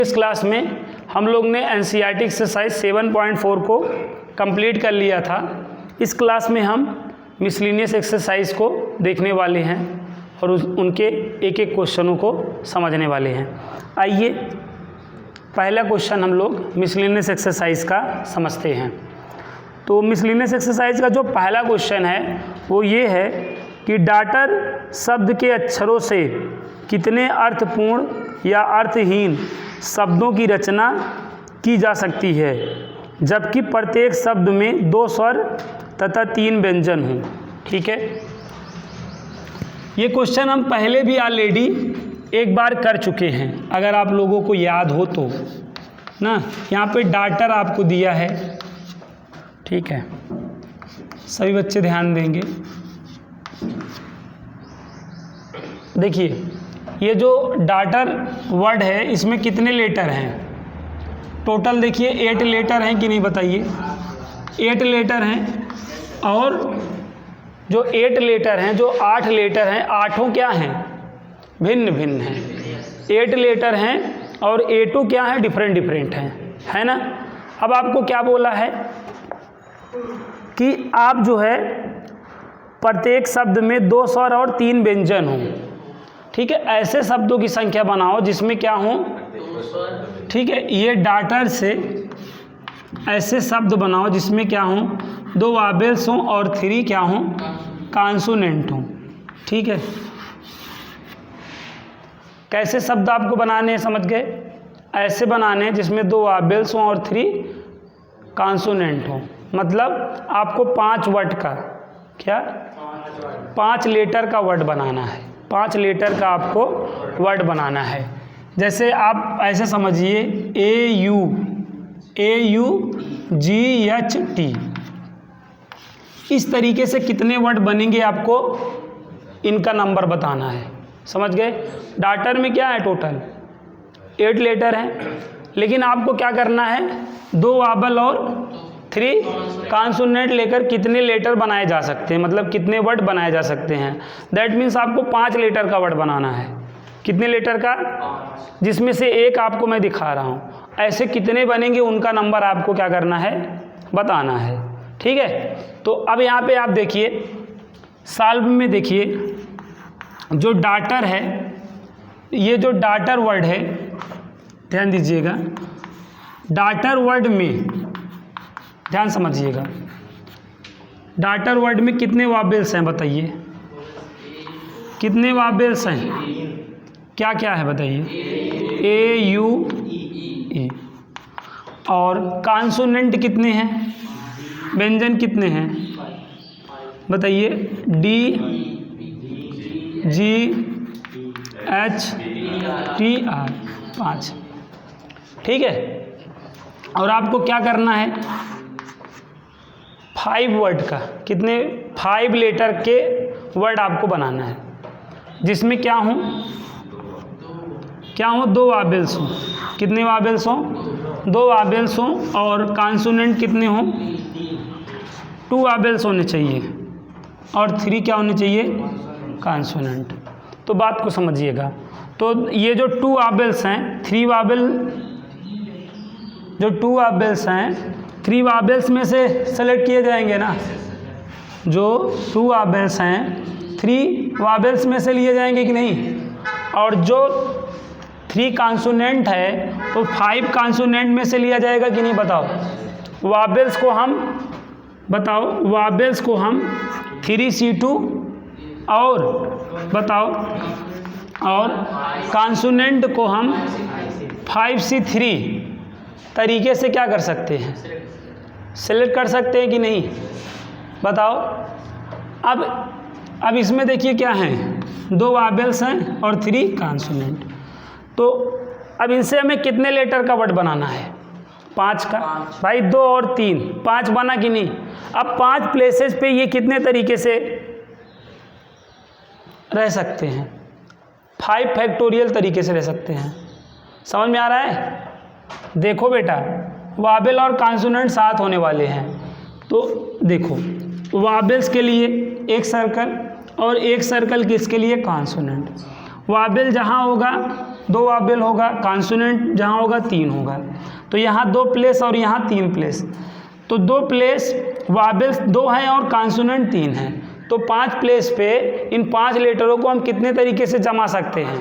इस क्लास में हम लोग ने एनसीईआरटी एक्सरसाइज 7.4 को कंप्लीट कर लिया था। इस क्लास में हम मिसलिनियस एक्सरसाइज को देखने वाले हैं और उनके एक एक क्वेश्चनों को समझने वाले हैं। आइए पहला क्वेश्चन हम लोग मिसलिनियस एक्सरसाइज का समझते हैं। तो मिसलिनियस एक्सरसाइज का जो पहला क्वेश्चन है वो ये है कि डाटर शब्द के अक्षरों से कितने अर्थपूर्ण या अर्थहीन शब्दों की रचना की जा सकती है, जबकि प्रत्येक शब्द में 2 स्वर तथा 3 व्यंजन हों। ठीक है, ये क्वेश्चन हम पहले भी ऑलरेडी एक बार कर चुके हैं, अगर आप लोगों को याद हो तो ना। यहाँ पे डाटर आपको दिया है, ठीक है, सभी बच्चे ध्यान देंगे। देखिए ये जो डाटर वर्ड है इसमें कितने लेटर हैं टोटल? देखिए 8 लेटर हैं कि नहीं बताइए। 8 लेटर हैं और जो 8 लेटर हैं, जो 8 लेटर हैं, आठों क्या हैं? भिन्न भिन्न हैं। 8 लेटर हैं और 8 क्या हैं? डिफरेंट डिफरेंट हैं, है ना। अब आपको क्या बोला है कि आप जो है प्रत्येक शब्द में 2 स्वर और 3 व्यंजन हों। ठीक है, ऐसे शब्दों की संख्या बनाओ जिसमें क्या हो? ठीक है, ये डाटर से ऐसे शब्द बनाओ जिसमें क्या हो? 2 वावेल्स हों और 3 क्या हों? कॉन्सोनेंट हों। ठीक है, कैसे शब्द आपको बनाने हैं समझ गए? ऐसे बनाने हैं जिसमें 2 वावेल्स हों और 3 कॉन्सोनेंट हों। मतलब आपको 5 वर्ड का क्या 5 लेटर का वर्ड बनाना है। 5 लेटर का आपको वर्ड बनाना है। जैसे आप ऐसे समझिए AUGHT, इस तरीके से कितने वर्ड बनेंगे आपको इनका नंबर बताना है। समझ गए? डाटर में क्या है? टोटल 8 लेटर हैं, लेकिन आपको क्या करना है? 2 वावल और 3 कॉन्सोनेंट लेकर कितने लेटर बनाए जा सकते हैं, मतलब कितने वर्ड बनाए जा सकते हैं। दैट मीन्स आपको 5 लेटर का वर्ड बनाना है। कितने लेटर का? जिसमें से एक आपको मैं दिखा रहा हूँ। ऐसे कितने बनेंगे उनका नंबर आपको क्या करना है? बताना है। ठीक है, तो अब यहाँ पे आप देखिए सॉल्व में देखिए जो डाटर है, ये जो डाटर वर्ड है, ध्यान दीजिएगा, डाटर वर्ड में ध्यान समझिएगा, डाटर वर्ड में कितने वावेल्स हैं बताइए? कितने वावेल्स हैं? क्या क्या है बताइए? AUE। और कॉन्सोनेंट कितने हैं? व्यंजन कितने हैं बताइए? DGHTR 5। ठीक है, और आपको क्या करना है? 5 वर्ड का कितने 5 लेटर के वर्ड आपको बनाना है, जिसमें क्या हो? 2 वावेल्स हों। कितने वावेल्स हों? 2 वावेल्स हों और कॉन्सोनेंट कितने हों? 2 वावेल्स होने चाहिए और 3 क्या होने चाहिए? कॉन्सोनेंट। तो बात को समझिएगा। तो ये जो 2 वावेल्स हैं, 3 वावेल, जो 2 वावेल्स हैं 3 वावेल्स में से सेलेक्ट किए जाएंगे ना। जो 2 वावेल्स हैं 3 वावेल्स में से लिए जाएंगे कि नहीं? और जो 3 कॉन्सोनेंट है तो 5 कॉन्सोनेंट में से लिया जाएगा कि नहीं? बताओ। वावेल्स को हम 3C2 और बताओ, और कॉन्सोनेंट को हम 5C3 तरीके से क्या कर सकते हैं? सेलेक्ट कर सकते हैं कि नहीं? बताओ। अब इसमें देखिए क्या है? 2 वावेल्स हैं और 3 कॉन्सोनेंट। तो अब इनसे हमें कितने लेटर का वर्ड बनाना है? 5 का। भाई 2 और 3 5 बना कि नहीं? अब 5 प्लेसेस पे ये कितने तरीके से रह सकते हैं? 5 फैक्टोरियल तरीके से रह सकते हैं। समझ में आ रहा है? देखो बेटा, वावेल और कॉन्सोनेंट साथ होने वाले हैं। तो देखो वावेल्स के लिए एक सर्कल और एक सर्कल किसके लिए? कॉन्सोनेंट। वावेल जहाँ होगा 2 वावेल होगा, कॉन्सोनेंट जहाँ होगा 3 होगा। तो यहाँ 2 प्लेस और यहाँ 3 प्लेस, तो 2 प्लेस वावेल्स 2 हैं और कॉन्सोनेंट 3 हैं। तो 5 प्लेस पे इन 5 लेटरों को हम कितने तरीके से जमा सकते हैं?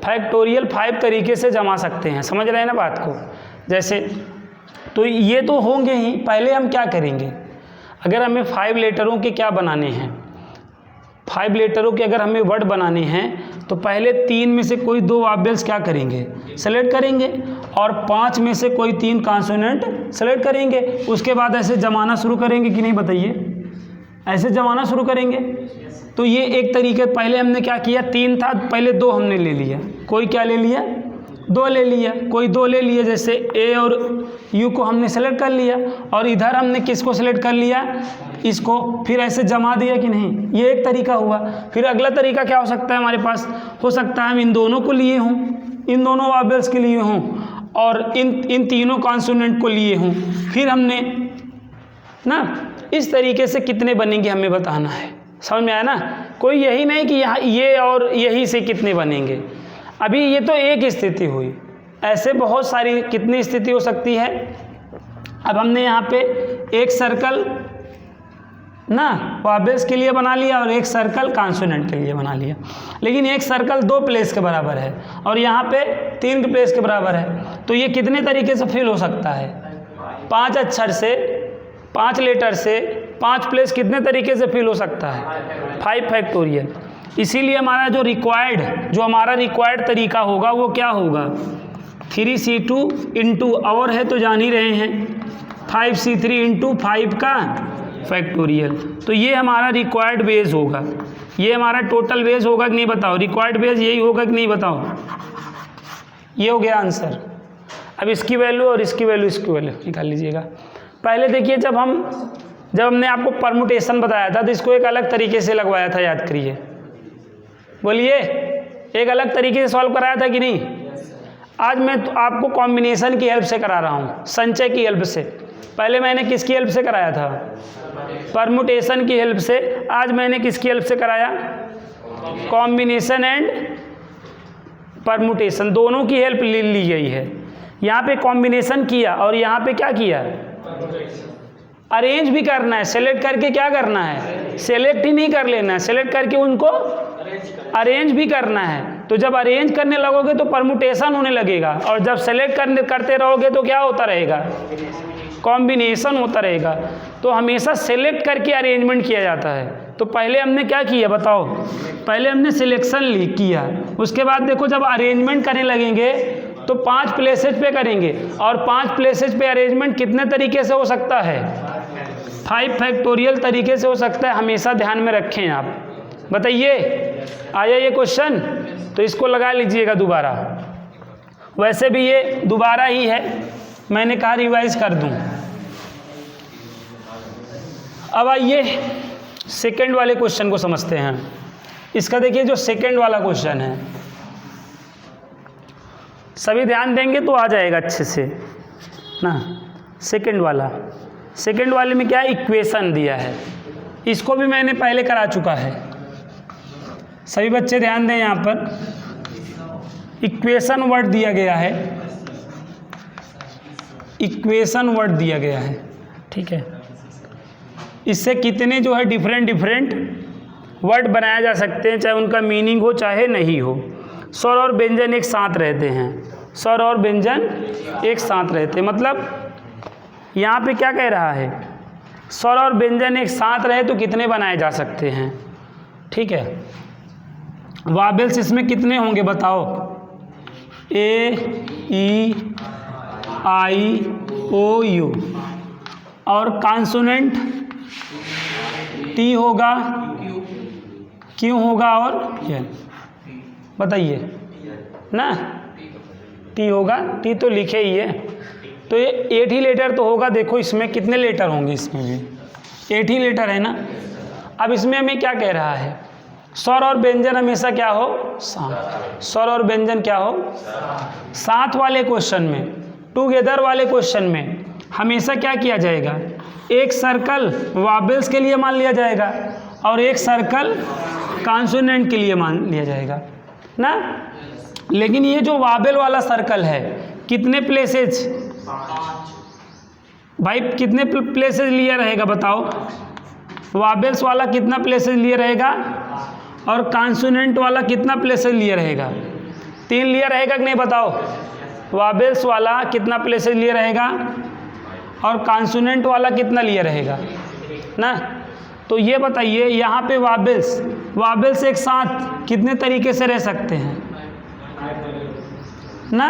फैक्टोरियल 5 तरीके से जमा सकते हैं। समझ रहे हैं ना बात को? जैसे तो ये तो होंगे ही, पहले हम क्या करेंगे, अगर हमें 5 लेटरों के क्या बनाने हैं, 5 लेटरों के अगर हमें वर्ड बनाने हैं तो पहले 3 में से कोई 2 वावेल्स क्या करेंगे? सेलेक्ट करेंगे, और 5 में से कोई 3 कॉन्सोनेंट सेलेक्ट करेंगे। उसके बाद ऐसे जमाना शुरू करेंगे कि नहीं, बताइए? ऐसे जमाना शुरू करेंगे। तो ये एक तरीके, पहले हमने क्या किया, 3 था, पहले 2 हमने ले लिया। कोई क्या ले लिया? 2 ले लिया, कोई 2 ले लिया। जैसे ए और यू को हमने सेलेक्ट कर लिया, और इधर हमने किसको सेलेक्ट कर लिया? इसको। फिर ऐसे जमा दिया कि नहीं? ये एक तरीका हुआ। फिर अगला तरीका क्या हो सकता है हमारे पास? हो सकता है हम इन दोनों को लिए हों, इन दोनों वावेल्स के लिए हों, और इन तीनों कॉन्सोनेंट को लिए हों। फिर हमने ना इस तरीके से कितने बनेंगे हमें बताना है। समझ में आया ना? कोई यही नहीं कि यहाँ ये और यही से कितने बनेंगे। अभी ये तो एक स्थिति हुई, ऐसे बहुत सारी कितनी स्थिति हो सकती है। अब हमने यहाँ पे एक सर्कल ना वावेल्स के लिए बना लिया और एक सर्कल कॉन्सोनेंट के लिए बना लिया, लेकिन एक सर्कल 2 प्लेस के बराबर है और यहाँ पे 3 प्लेस के बराबर है। तो ये कितने तरीके से फिल हो सकता है? 5 अक्षर से, 5 लेटर से 5 प्लेस कितने तरीके से फिल हो सकता है? 5 फैक्टोरियल। इसीलिए हमारा जो हमारा रिक्वायर्ड तरीका होगा वो क्या होगा? 3C2 इंटू और है तो जान ही रहे हैं 5C3 इंटू 5 का फैक्टोरियल। तो ये हमारा रिक्वायर्ड बेस होगा। ये हमारा टोटल बेस होगा कि नहीं बताओ? रिक्वायर्ड बेस यही होगा कि नहीं बताओ? ये हो गया आंसर। अब इसकी वैल्यू और इसकी वैल्यू निकाल लीजिएगा। पहले देखिए, जब हमने आपको परमुटेशन बताया था तो इसको एक अलग तरीके से लगवाया था, याद करिए। बोलिए, एक अलग तरीके से सॉल्व कराया था कि नहीं? आज मैं तो आपको कॉम्बिनेशन की हेल्प से करा रहा हूँ, संचय की हेल्प से। पहले मैंने किसकी हेल्प से कराया था? परमुटेशन की हेल्प से। आज मैंने किसकी हेल्प से कराया? कॉम्बिनेशन एंड परमुटेशन, दोनों की हेल्प ली गई है। यहाँ पे कॉम्बिनेशन किया और यहाँ पे क्या किया? अरेंज भी करना है। सेलेक्ट करके क्या करना है? सेलेक्ट ही नहीं कर लेना है, सेलेक्ट करके उनको अरेंज भी करना है। तो जब अरेंज करने लगोगे तो परमुटेशन होने लगेगा, और जब सेलेक्ट करते रहोगे तो क्या होता रहेगा? कॉम्बिनेशन होता रहेगा। तो हमेशा सेलेक्ट करके अरेंजमेंट किया जाता है। तो पहले हमने क्या किया बताओ? पहले हमने सिलेक्शन किया, उसके बाद देखो जब अरेंजमेंट करने लगेंगे तो 5 प्लेसेज पे करेंगे, और 5 प्लेसेज पे अरेंजमेंट कितने तरीके से हो सकता है? 5 फैक्टोरियल तरीके से हो सकता है। हमेशा ध्यान में रखें आप। बताइए, आया ये क्वेश्चन? तो इसको लगा लीजिएगा दोबारा। वैसे भी ये दोबारा ही है, मैंने कहा रिवाइज कर दूं। अब आइए सेकंड वाले क्वेश्चन को समझते हैं। इसका देखिए, जो सेकंड वाला क्वेश्चन है, सभी ध्यान देंगे तो आ जाएगा अच्छे से ना। सेकंड वाले में क्या इक्वेशन दिया है, इसको भी मैंने पहले करा चुका है। सभी बच्चे ध्यान दें, यहाँ पर इक्वेशन वर्ड दिया गया है, इक्वेशन वर्ड दिया गया है, ठीक है। इससे कितने जो है डिफरेंट वर्ड बनाया जा सकते हैं, चाहे उनका मीनिंग हो चाहे नहीं हो। स्वर और व्यंजन एक साथ रहते हैं, स्वर और व्यंजन एक साथ रहते हैं। मतलब यहाँ पे क्या कह रहा है? स्वर और व्यंजन एक साथ रहे तो कितने बनाए जा सकते हैं, ठीक है। वावेल्स इसमें कितने होंगे बताओ? ए, ई, आई, ओ, यू, और कॉन्सोनेंट टी होगा, क्यू होगा, और एन। बताइए ना, टी होगा, टी तो लिखे ही है। तो ये 8 ही लेटर तो होगा। देखो इसमें कितने लेटर होंगे? इसमें भी 8 ही लेटर है ना। अब इसमें हमें क्या कह रहा है? स्वर और व्यंजन हमेशा क्या हो? साथ। स्वर और व्यंजन क्या हो? साथ वाले क्वेश्चन में, टुगेदर वाले क्वेश्चन में हमेशा क्या किया जाएगा? एक सर्कल वावेल्स के लिए मान लिया जाएगा और एक सर्कल कॉन्सोनेंट के लिए मान लिया जाएगा ना। लेकिन ये जो वाबेल वाला सर्कल है कितने प्लेसेज, भाई कितने प्लेसेज लिए रहेगा बताओ? वाबेल्स वाला कितना प्लेसेज लिए रहेगा और कॉन्सोनेंट वाला कितना प्लेसेज लिए रहेगा? 3 लिए रहेगा कि नहीं बताओ? वाबेल्स वाला कितना प्लेसेज लिए रहेगा और कॉन्सोनेंट वाला कितना लिए रहेगा ना? तो ये बताइए यहाँ पे वाबेल्स एक साथ कितने तरीके से रह सकते हैं ना?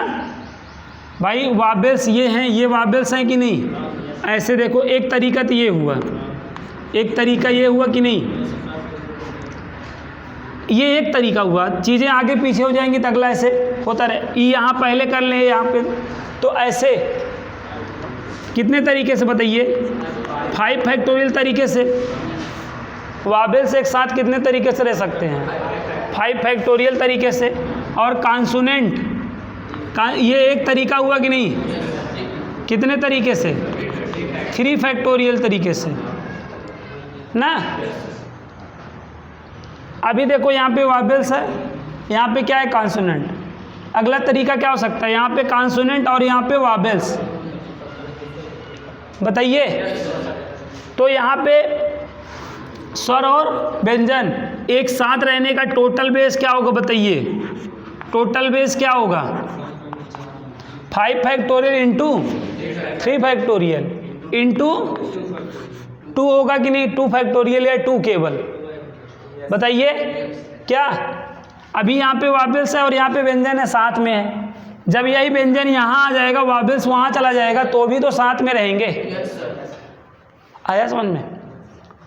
भाई वाबेल्स ये हैं, ये वाबेल्स हैं कि नहीं? ऐसे देखो, एक तरीका तो ये हुआ, एक तरीका ये हुआ कि नहीं? ये एक तरीका हुआ, चीज़ें आगे पीछे हो जाएंगी तो अगला ऐसे होता रहे। यहाँ पहले कर लें यहाँ पे, तो ऐसे कितने तरीके से बताइए? 5 फैक्टोरियल तरीके से। वाबेल्स एक साथ कितने तरीके से रह सकते हैं? 5 फैक्टोरियल तरीके से। और कॉन्सोनेंट ये एक तरीका हुआ कि नहीं? कितने तरीके से? 3 फैक्टोरियल तरीके से ना। अभी देखो यहाँ पे वाबेल्स है, यहाँ पे क्या है? कॉन्सोनेंट। अगला तरीका क्या हो सकता है? यहाँ पे कॉन्सोनेंट और यहाँ पे वाबेल्स, बताइए। तो यहाँ पे स्वर और व्यंजन एक साथ रहने का टोटल बेस क्या होगा बताइए? टोटल बेस क्या होगा? 5 फैक्टोरियल इंटू 3 फैक्टोरियल इंटू 2 होगा कि नहीं? 2 फैक्टोरियल या 2 केवल, बताइए क्या? अभी यहाँ पे वाबेल्स है और यहाँ पे व्यंजन है, साथ में है। जब यही व्यंजन यहाँ आ जाएगा, वाबेल्स वहाँ चला जाएगा, तो भी तो साथ में रहेंगे। आया समझ में?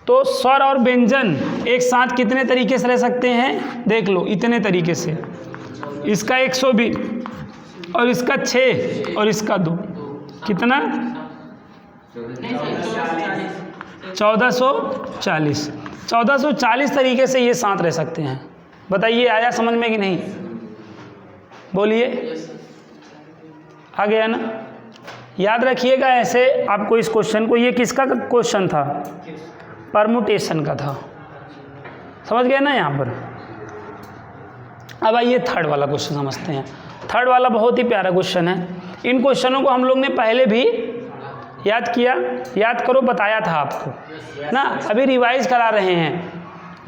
तो स्वर और व्यंजन एक साथ कितने तरीके से रह सकते हैं? देख लो, इतने तरीके से। इसका 120 और इसका 6 और इसका 2, कितना? 1440। 1440 तरीके से ये साथ रह सकते हैं। बताइए आया समझ में कि नहीं? बोलिए, आ गया ना? याद रखिएगा ऐसे आपको इस क्वेश्चन को। ये किसका क्वेश्चन था? परमुटेशन का था, समझ गए ना यहाँ पर? अब आइए थर्ड वाला क्वेश्चन समझते हैं। थर्ड वाला बहुत ही प्यारा क्वेश्चन है। इन क्वेश्चनों को हम लोग ने पहले भी याद किया, याद करो, बताया था आपको ना, अभी रिवाइज करा रहे हैं।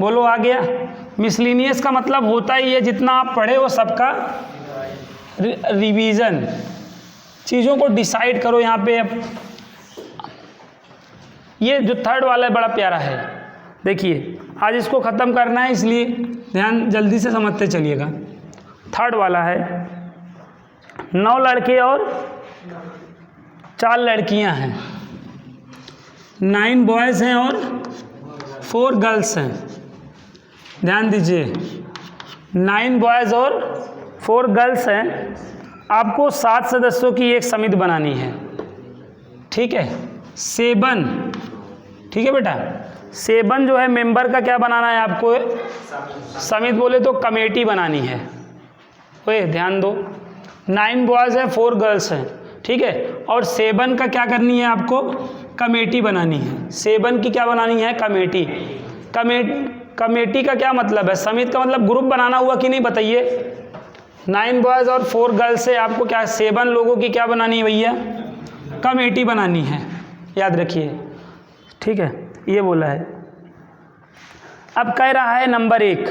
बोलो आ गया? मिसलिनियस का मतलब होता ही है जितना आप पढ़े वो सबका रिवीजन। चीज़ों को डिसाइड करो यहाँ पे। अब ये जो थर्ड वाला है बड़ा प्यारा है, देखिए आज इसको ख़त्म करना है, इसलिए ध्यान जल्दी से समझते चलिएगा। थर्ड वाला है, 9 लड़के और 4 लड़कियां हैं, 9 बॉयज़ हैं और 4 गर्ल्स हैं। ध्यान दीजिए, 9 बॉयज़ और 4 गर्ल्स हैं। आपको 7 सदस्यों की एक समिति बनानी है, ठीक है? 7, ठीक है बेटा? 7 जो है मेंबर का क्या बनाना है आपको? समिति बोले तो कमेटी बनानी है। ओए ध्यान दो, 9 बॉयज़ हैं 4 गर्ल्स हैं, ठीक है? और 7 का क्या करनी है आपको? कमेटी बनानी है। 7 की क्या बनानी है? कमेटी। कमेटी का क्या मतलब है? समिति का मतलब ग्रुप बनाना हुआ कि नहीं बताइए? 9 बॉयज़ और 4 गर्ल्स से आपको क्या 7 लोगों की क्या बनानी है भैया? कमेटी बनानी है, याद रखिए, ठीक है? ये बोला है। अब कह रहा है नंबर 1,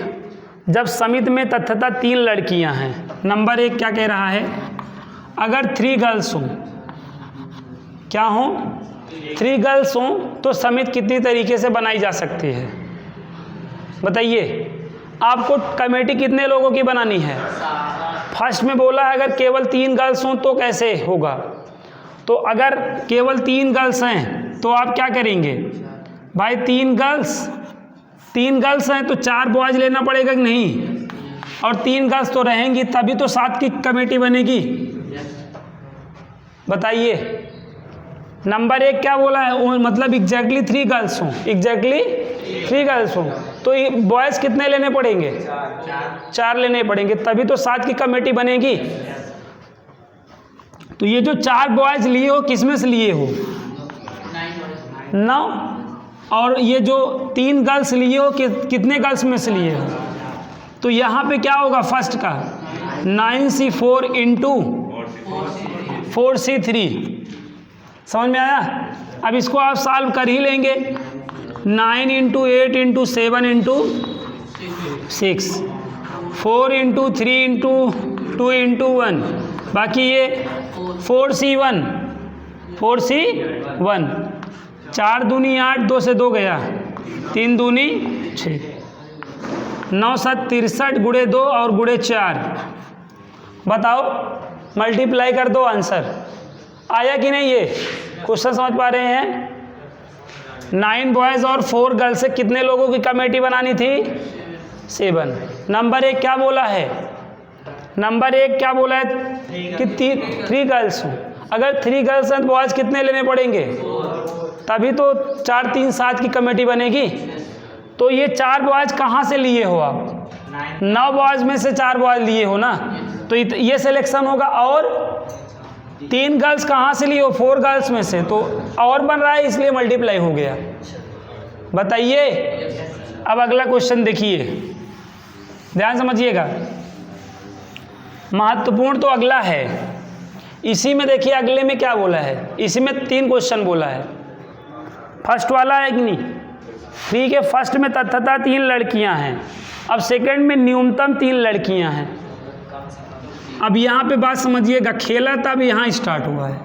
जब समिति में तथ्यतः 3 लड़कियां हैं। नंबर 1 क्या कह रहा है? अगर 3 गर्ल्स हों, क्या हों? 3 गर्ल्स हों तो समिति कितनी तरीके से बनाई जा सकती है बताइए? आपको कमेटी कितने लोगों की बनानी है? फर्स्ट में बोला है अगर केवल 3 गर्ल्स हों तो कैसे होगा? तो अगर केवल 3 गर्ल्स हैं तो आप क्या करेंगे भाई? 3 गर्ल्स हैं तो 4 बॉयज़ लेना पड़ेगा कि नहीं? और 3 गर्ल्स तो रहेंगी, तभी तो 7 की कमेटी बनेगी। बताइए, नंबर 1 क्या बोला है? वो मतलब एग्जैक्टली 3 गर्ल्स हों, एग्जैक्टली 3 गर्ल्स हों तो ये बॉयज़ कितने लेने पड़ेंगे? 4 लेने पड़ेंगे, तभी तो 7 की कमेटी बनेगी। तो ये जो 4 बॉयज़ लिए हो, किस में से लिए हो? 9। और ये जो 3 गर्ल्स लिए हो, कितने गर्ल्स में से लिए हो? तो यहाँ पे क्या होगा? फर्स्ट का 9C4 इंटू 4C3। समझ में आया? अब इसको आप सॉल्व कर ही लेंगे। 9 into 8 into 7 into 6, 4 into 3 into 2 into 1, बाकी ये 4C1, 4 दूनी 8, 2 से 2 गया, 3 दूनी 6, 9 7 63 गुणे 2 और गुणे 4। बताओ, मल्टीप्लाई कर दो, आंसर आया कि नहीं? ये क्वेश्चन समझ पा रहे हैं? 9 बॉयज़ और 4 गर्ल्स से कितने लोगों की कमेटी बनानी थी? 7। नंबर 1 क्या बोला है? नंबर 1 क्या बोला है कि 3 गर्ल्स हूँ। अगर 3 गर्ल्स हैं तो बॉयज़ कितने लेने पड़ेंगे? तभी तो 4 3 7 की कमेटी बनेगी। तो ये 4 बॉयज़ कहाँ से लिए हो आप? 9 बॉयज़ में से 4 बॉयज़ लिए हो ना, तो ये सिलेक्शन होगा। और 3 गर्ल्स कहाँ से लिए हो? 4 गर्ल्स में से, तो और बन रहा है, इसलिए मल्टीप्लाई हो गया। बताइए। अब अगला क्वेश्चन देखिए, ध्यान समझिएगा, महत्वपूर्ण तो अगला है। इसी में देखिए अगले में क्या बोला है। इसी में 3 क्वेश्चन बोला है। फर्स्ट वाला है कि नहीं? 3 के फर्स्ट में तथ्यतः 3 लड़कियां हैं। अब सेकंड में न्यूनतम 3 लड़कियां हैं। अब यहाँ पे बात समझिएगा, खेला तब यहाँ स्टार्ट हुआ है।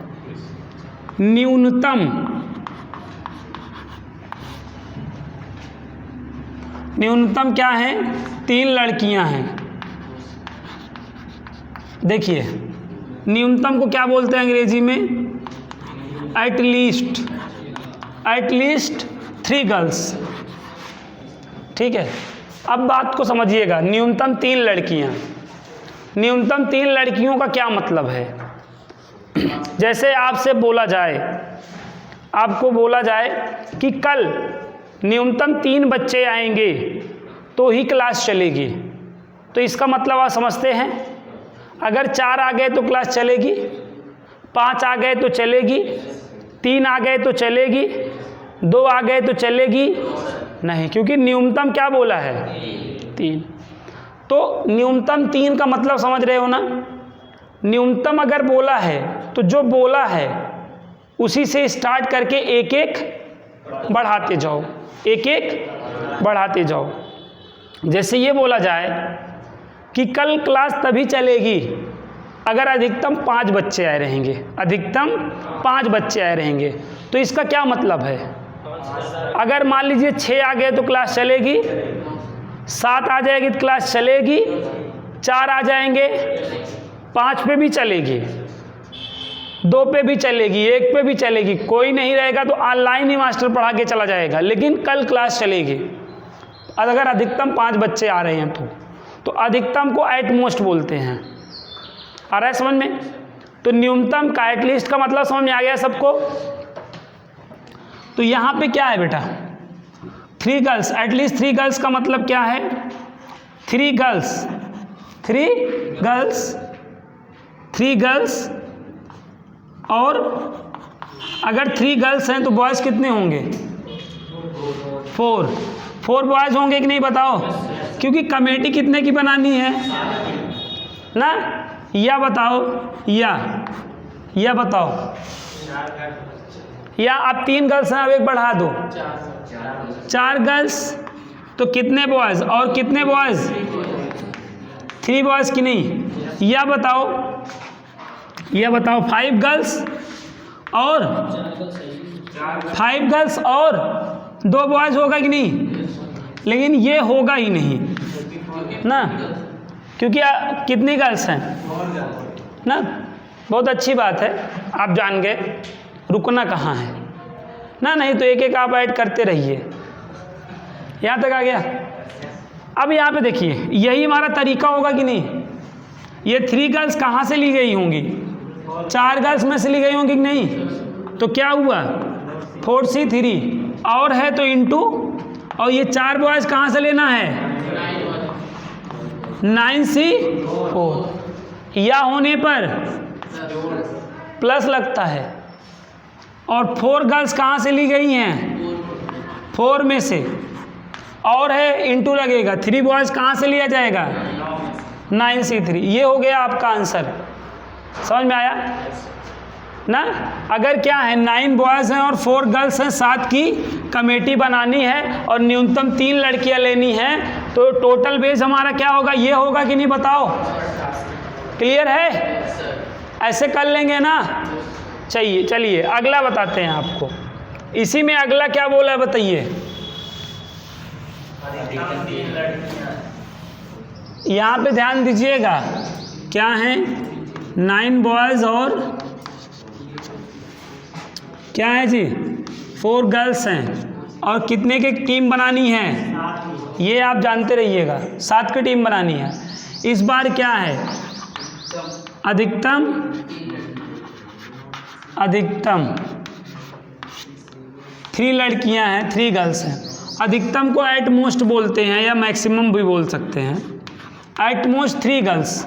न्यूनतम क्या है? 3 लड़कियां हैं। देखिए, न्यूनतम को क्या बोलते हैं अंग्रेजी में? At least 3 girls. ठीक है, अब बात को समझिएगा। न्यूनतम 3 लड़कियां, न्यूनतम 3 लड़कियों का क्या मतलब है? जैसे आपसे बोला जाए, आपको बोला जाए कि कल न्यूनतम 3 बच्चे आएंगे तो ही क्लास चलेगी, तो इसका मतलब आप समझते हैं। अगर 4 आ गए तो क्लास चलेगी, 5 आ गए तो चलेगी, 3 आ गए तो चलेगी, 2 आ गए तो चलेगी नहीं, क्योंकि न्यूनतम क्या बोला है? 3। तो न्यूनतम 3 का मतलब समझ रहे हो ना? न्यूनतम अगर बोला है तो जो बोला है उसी से स्टार्ट करके एक एक बढ़ाते जाओ, एक एक बढ़ाते जाओ। जैसे ये बोला जाए कि कल क्लास तभी चलेगी अगर अधिकतम 5 बच्चे आए रहेंगे, अधिकतम 5 बच्चे आए रहेंगे, तो इसका क्या मतलब है? अगर मान लीजिए 6 आ गए तो क्लास चलेगी, 7 आ जाएगी तो क्लास चलेगी, 4 आ जाएंगे, 5 पे भी चलेगी, 2 पे भी चलेगी, 1 पे भी चलेगी, कोई नहीं रहेगा तो ऑनलाइन ही मास्टर पढ़ा के चला जाएगा, लेकिन कल क्लास चलेगी। अगर अधिकतम 5 बच्चे आ रहे हैं तो अधिकतम को एट मोस्ट बोलते हैं। आ रहा है समझ में? तो न्यूनतम का एटलीस्ट का मतलब समझ में आ गया सबको? तो यहाँ पे क्या है बेटा? 3 गर्ल्स, एटलीस्ट 3 गर्ल्स का मतलब क्या है? 3 गर्ल्स और अगर 3 गर्ल्स हैं तो बॉयज़ कितने होंगे? 4 बॉयज़ होंगे कि नहीं बताओ? क्योंकि कमेटी कितने की बनानी है ना? या बताओ, या बताओ, या आप 3 गर्ल्स हैं, अब 1 बढ़ा दो, 4 गर्ल्स, तो कितने बॉयज़ और कितने बॉयज़? 3 बॉयज़ की नहीं? या बताओ 5 गर्ल्स और 2 बॉयज़ होगा कि नहीं? लेकिन ये होगा ही नहीं ना, क्योंकि कितनी गर्ल्स हैं ना? बहुत अच्छी बात है, आप जान गए, रुकना कहाँ है ना? नहीं तो एक एक आप ऐड करते रहिए। यहाँ तक आ गया? अब यहाँ पे देखिए, यही हमारा तरीका होगा कि नहीं? ये 3 गर्ल्स कहाँ से ली गई होंगी? 4 गर्ल्स में से ली गई होंगी कि नहीं? तो क्या हुआ? 4C3 और है तो इंटू, और ये 4 बॉयज़ कहाँ से लेना है? 9C4। या होने पर प्लस लगता है, और 4 गर्ल्स कहाँ से ली गई हैं? 4 में से, और है इंटू लगेगा। 3 बॉयज़ कहाँ से लिया जाएगा? 9C3, ये हो गया आपका आंसर। समझ में आया ना? अगर क्या है 9 बॉयज़ हैं और 4 गर्ल्स हैं, 7 की कमेटी बनानी है और न्यूनतम 3 लड़कियां लेनी हैं, तो टोटल बेस हमारा क्या होगा, ये होगा कि नहीं बताओ? क्लियर है? ऐसे कर लेंगे ना? चलिए अगला बताते हैं आपको। इसी में अगला क्या बोला है बताइए? यहाँ पे ध्यान दीजिएगा, क्या है 9 बॉयज़ और क्या है जी 4 गर्ल्स हैं, और कितने की टीम बनानी है ये आप जानते रहिएगा, 7 की टीम बनानी है। इस बार क्या है अधिकतम 3 लड़कियां हैं, 3 गर्ल्स हैं। अधिकतम को एट मोस्ट बोलते हैं या मैक्सिमम भी बोल सकते हैं। एट मोस्ट 3 गर्ल्स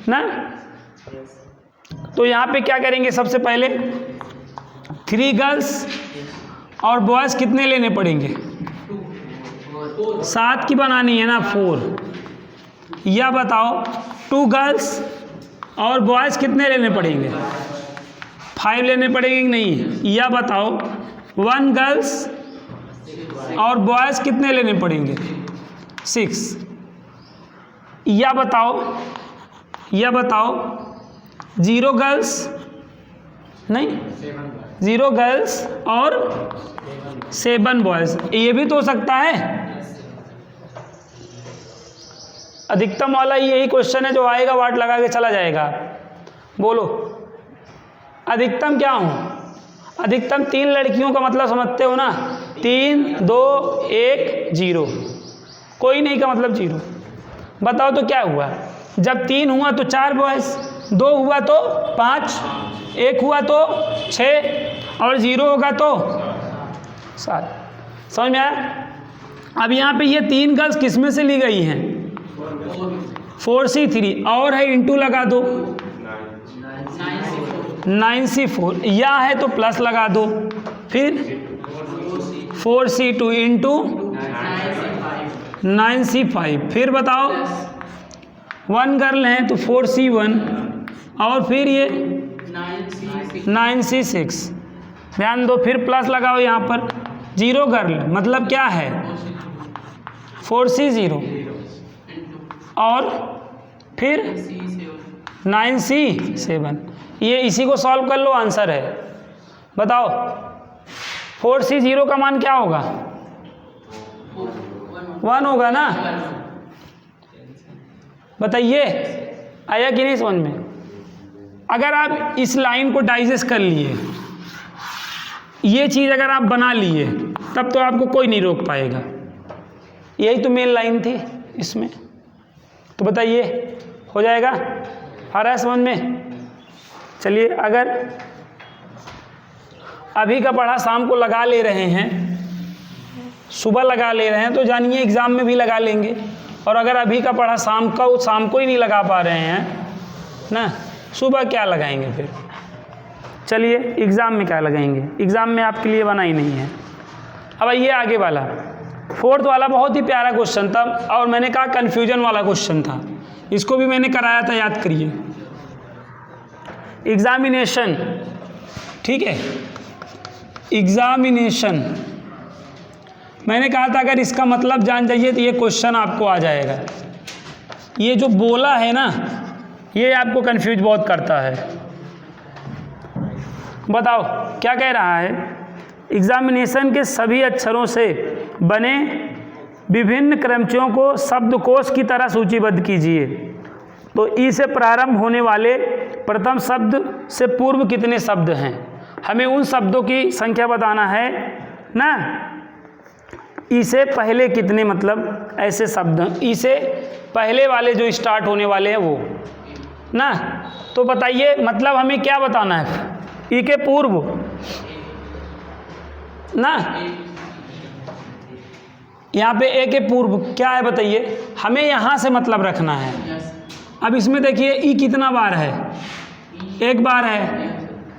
ना। तो यहाँ पे क्या करेंगे, सबसे पहले 3 गर्ल्स और बॉयज़ कितने लेने पड़ेंगे? 7 की बनानी है ना, 4। या बताओ 2 गर्ल्स और बॉयज़ कितने लेने पड़ेंगे? 5 लेने पड़ेंगे कि नहीं? या बताओ 1 गर्ल्स और बॉयज़ कितने लेने पड़ेंगे? 6। या बताओ 0 गर्ल्स नहीं, 0 गर्ल्स और 7 बॉयज़, ये भी तो हो सकता है। अधिकतम वाला यही क्वेश्चन है जो आएगा वाट लगा के चला जाएगा। बोलो अधिकतम क्या हूँ? अधिकतम 3 लड़कियों का मतलब समझते हो ना, 3 2 1 0, कोई नहीं का मतलब 0। बताओ तो क्या हुआ, जब 3 हुआ तो 4 बॉयज़, 2 हुआ तो 5, 1 हुआ तो 6 और 0 होगा तो 7। समझ में आया? अब यहाँ पे ये 3 गर्ल्स किस में से ली गई हैं? 4C3 और है इंटू लगा दो 9C4, या है तो प्लस लगा दो, फिर 4C2 इंटू 9C5, फिर बताओ 1 गर्ल हैं तो 4C1 और फिर ये 9C6। ध्यान दो, फिर प्लस लगाओ यहाँ पर, 0 गर्ल मतलब क्या है 4C0 और फिर 9C7। ये इसी को सॉल्व कर लो, आंसर है। बताओ 4C0 का मान क्या होगा? 1 होगा ना। बताइए आया कि नहीं समझ में? अगर आप इस लाइन को डाइजेस्ट कर लिए, ये चीज़ अगर आप बना लिए, तब तो आपको कोई नहीं रोक पाएगा। यही तो मेन लाइन थी इसमें। तो बताइए हो जाएगा? आ रहा है समझ में? चलिए, अगर अभी का पढ़ा शाम को लगा ले रहे हैं, सुबह लगा ले रहे हैं, तो जानिए एग्ज़ाम में भी लगा लेंगे। और अगर अभी का पढ़ा शाम को ही नहीं लगा पा रहे हैं ना, सुबह क्या लगाएंगे फिर? चलिए एग्ज़ाम में क्या लगाएंगे? एग्ज़ाम में आपके लिए बना ही नहीं है। अब आइए आगे वाला, 4th वाला बहुत ही प्यारा क्वेश्चन था, और मैंने कहा कन्फ्यूजन वाला क्वेश्चन था, इसको भी मैंने कराया था, याद करिए। एग्जामिनेशन, ठीक है, एग्जामिनेशन मैंने कहा था अगर इसका मतलब जान जाइए तो ये क्वेश्चन आपको आ जाएगा। ये जो बोला है ना, ये आपको कंफ्यूज बहुत करता है। बताओ क्या कह रहा है? एग्जामिनेशन के सभी अक्षरों से बने विभिन्न क्रमचियों को शब्दकोश की तरह सूचीबद्ध कीजिए। तो ई से प्रारंभ होने वाले प्रथम शब्द से पूर्व कितने शब्द हैं? हमें उन शब्दों की संख्या बताना है ना। ई से पहले कितने, मतलब ऐसे शब्द ई से पहले वाले जो स्टार्ट होने वाले हैं वो ना। तो बताइए मतलब हमें क्या बताना है? ई के पूर्व ना, यहाँ पे ए के पूर्व क्या है बताइए? हमें यहाँ से मतलब रखना है। अब इसमें देखिए ई कितना बार है? 1 बार है,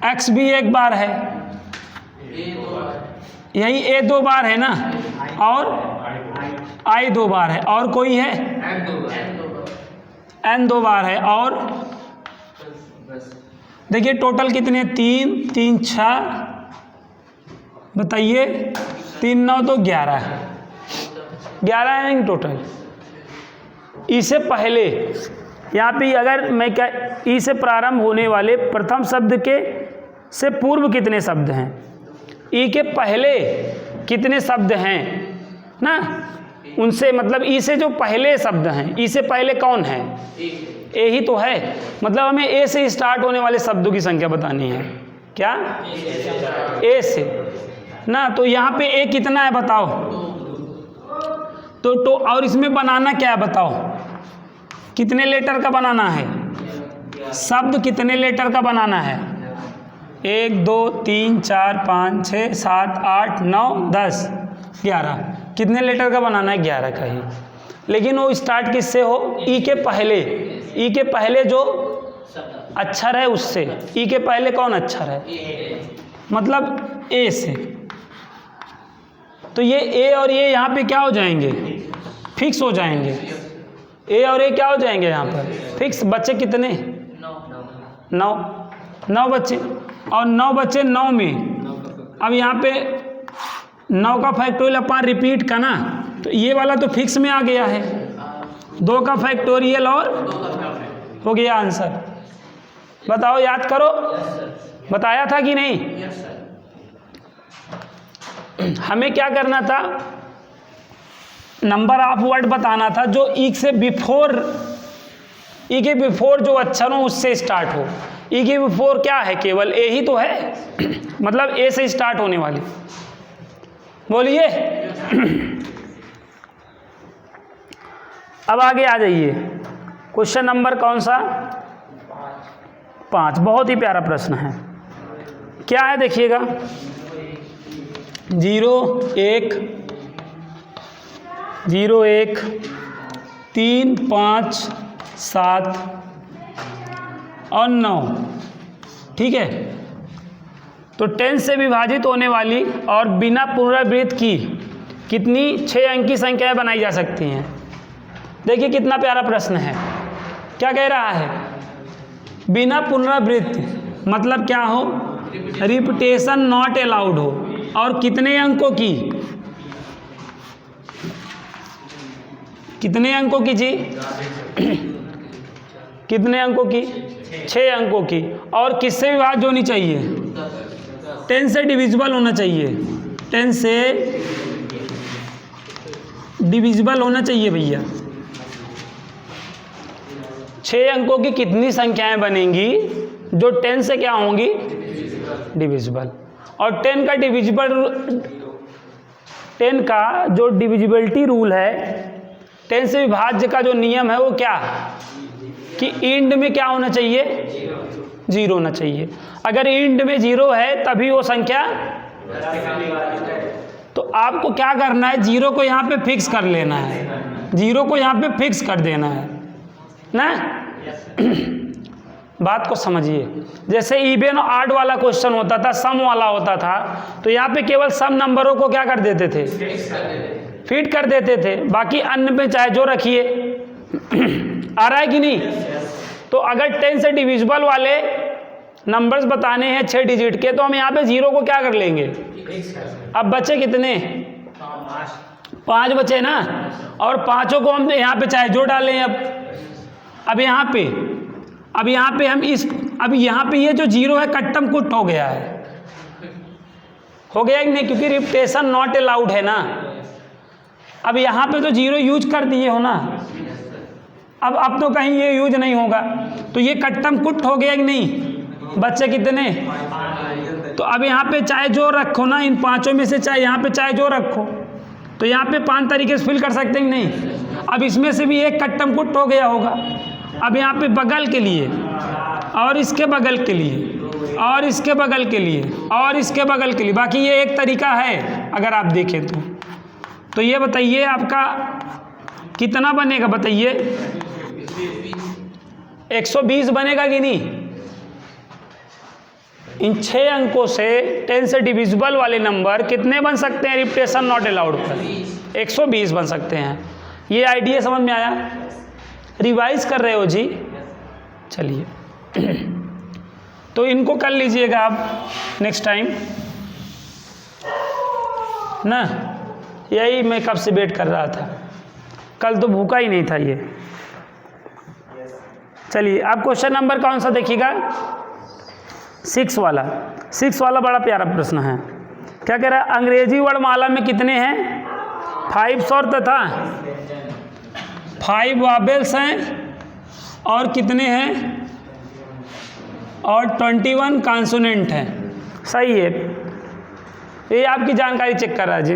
एक्स भी 1 बार है, यही ए 2 बार है ना, और आई 2 बार है, और कोई है? एन 2 बार है, और देखिए टोटल कितने, 3 3 6, बताइए 3 9 तो 11 है, 11 है टोटल। ई से पहले यहाँ पे अगर मैं क्या, ई से प्रारंभ होने वाले प्रथम शब्द के से पूर्व कितने शब्द हैं, ई के पहले कितने शब्द हैं ना, उनसे मतलब ई से जो पहले शब्द हैं, ई से पहले कौन है? ए ही तो है। मतलब हमें ए से स्टार्ट होने वाले शब्दों की संख्या बतानी है। क्या? ए से ना, तो यहाँ पे ए कितना है बताओ? तो और इसमें बनाना क्या है बताओ? कितने लेटर का बनाना है? शब्द कितने लेटर का बनाना है? 1 2 3 4 5 6 7 8 9 10 11। कितने लेटर का बनाना है? 11 का ही। लेकिन वो स्टार्ट किससे हो? ई के पहले। ई के पहले जो अक्षर है उससे। ई के पहले कौन अक्षर है? मतलब ए से। तो ये ए और ये यहाँ पे क्या हो जाएंगे? फिक्स हो जाएंगे। ए और ए क्या हो जाएंगे यहाँ पर? फिक्स। बच्चे कितने? 9 बच्चे, और 9 बच्चे 9 में। अब यहाँ पे 9 का फैक्टोरियल अपन रिपीट का ना, तो ये वाला तो फिक्स में आ गया है। 2 का फैक्टोरियल और हो गया आंसर। बताओ, याद करो। बताया था कि नहीं? हमें क्या करना था? नंबर ऑफ वर्ड बताना था जो ई से बिफोर, ई के बिफोर जो अक्षर हो उससे स्टार्ट हो। ई के बिफोर क्या है? केवल ए ही तो है। मतलब ए से स्टार्ट होने वाली। बोलिए। अब आगे आ जाइए। क्वेश्चन नंबर कौन सा? 5। बहुत ही प्यारा प्रश्न है। क्या है देखिएगा। 0 1 0 1 3 5 7 और 9। ठीक है। तो 10 से विभाजित होने वाली और बिना पुनरावृत्त की कितनी 6 अंक की संख्याएं बनाई जा सकती हैं? देखिए कितना प्यारा प्रश्न है। क्या कह रहा है? बिना पुनरावृत्त मतलब क्या हो? रिपीटेशन नॉट अलाउड हो। और कितने अंकों की? कितने अंकों की जी? कितने अंकों की? 6 अंकों की। और किससे विभाज्य होनी चाहिए? 10 से डिविजिबल होना चाहिए। 10 से डिविजिबल होना चाहिए भैया। 6 अंकों की कितनी संख्याएं बनेंगी जो 10 से क्या होंगी? डिविजिबल। और 10 का डिविजिबल, 10 का जो डिविजिबिलिटी रूल है, 10 से विभाज्य का जो नियम है वो क्या? कि इंड में क्या होना चाहिए? 0 होना चाहिए। अगर इंड में 0 है तभी वो संख्या। तो आपको क्या करना है? 0 को यहाँ पे फिक्स कर लेना है। 0 को यहाँ पे फिक्स कर देना है ना। बात को समझिए। जैसे इवन और ऑड वाला क्वेश्चन होता था, सम वाला होता था, तो यहाँ पे केवल सम नंबरों को क्या कर देते थे? फिट कर देते थे। बाकी अन्य पे चाहे जो रखिए। आ रहा है कि नहीं? तो अगर 10 से डिविजिबल वाले नंबर्स बताने हैं 6 डिजिट के, तो हम यहाँ पे 0 को क्या कर लेंगे? अब बचे कितने? 5 बचे ना। और पांचों को हम यहाँ पे चाहे जो डालें। अब यहाँ पे हम अब यहाँ पे ये जो 0 है कट्टम कुट हो गया है। हो गया कि नहीं? क्योंकि रिपीटेशन नॉट अलाउड है ना। अब यहाँ पे तो 0 यूज कर दिए हो ना। अब तो कहीं ये यूज नहीं होगा, तो ये कट्टम कुट हो गया कि नहीं? बच्चे कितने? तो अब यहाँ पे चाहे जो रखो ना, इन पांचों में से चाहे यहाँ पे चाहे जो रखो, तो यहाँ पे 5 तरीके से फिल कर सकते हैं कि नहीं? अब इसमें से भी एक कट्टम कुट हो गया होगा। अब यहाँ पे बगल के लिए, और इसके बगल के लिए, और इसके बगल के लिए, और इसके बगल के लिए, बाकी ये एक तरीका है अगर आप देखें तो ये बताइए आपका कितना बनेगा? बताइए 120 बनेगा कि नहीं? इन 6 अंकों से 10 से डिविजिबल वाले नंबर कितने बन सकते हैं रिपीटेशन नॉट अलाउड पर? 120 बन सकते हैं। ये आइडिया समझ में आया? रिवाइज कर रहे हो जी? चलिए तो इनको कर लीजिएगा आप नेक्स्ट टाइम ना। यही मैं कब से वेट कर रहा था, कल तो भूखा ही नहीं था ये। चलिए अब क्वेश्चन नंबर कौन सा देखिएगा? 6 वाला। 6 वाला बड़ा प्यारा प्रश्न है। क्या कह रहा है? अंग्रेजी वर्णमाला में कितने हैं? 5 स्वर तथा 5 वॉवेल्स हैं और कितने हैं? और 21 कॉन्सोनेंट हैं। सही है, ये आपकी जानकारी चेक कर रहा है जी।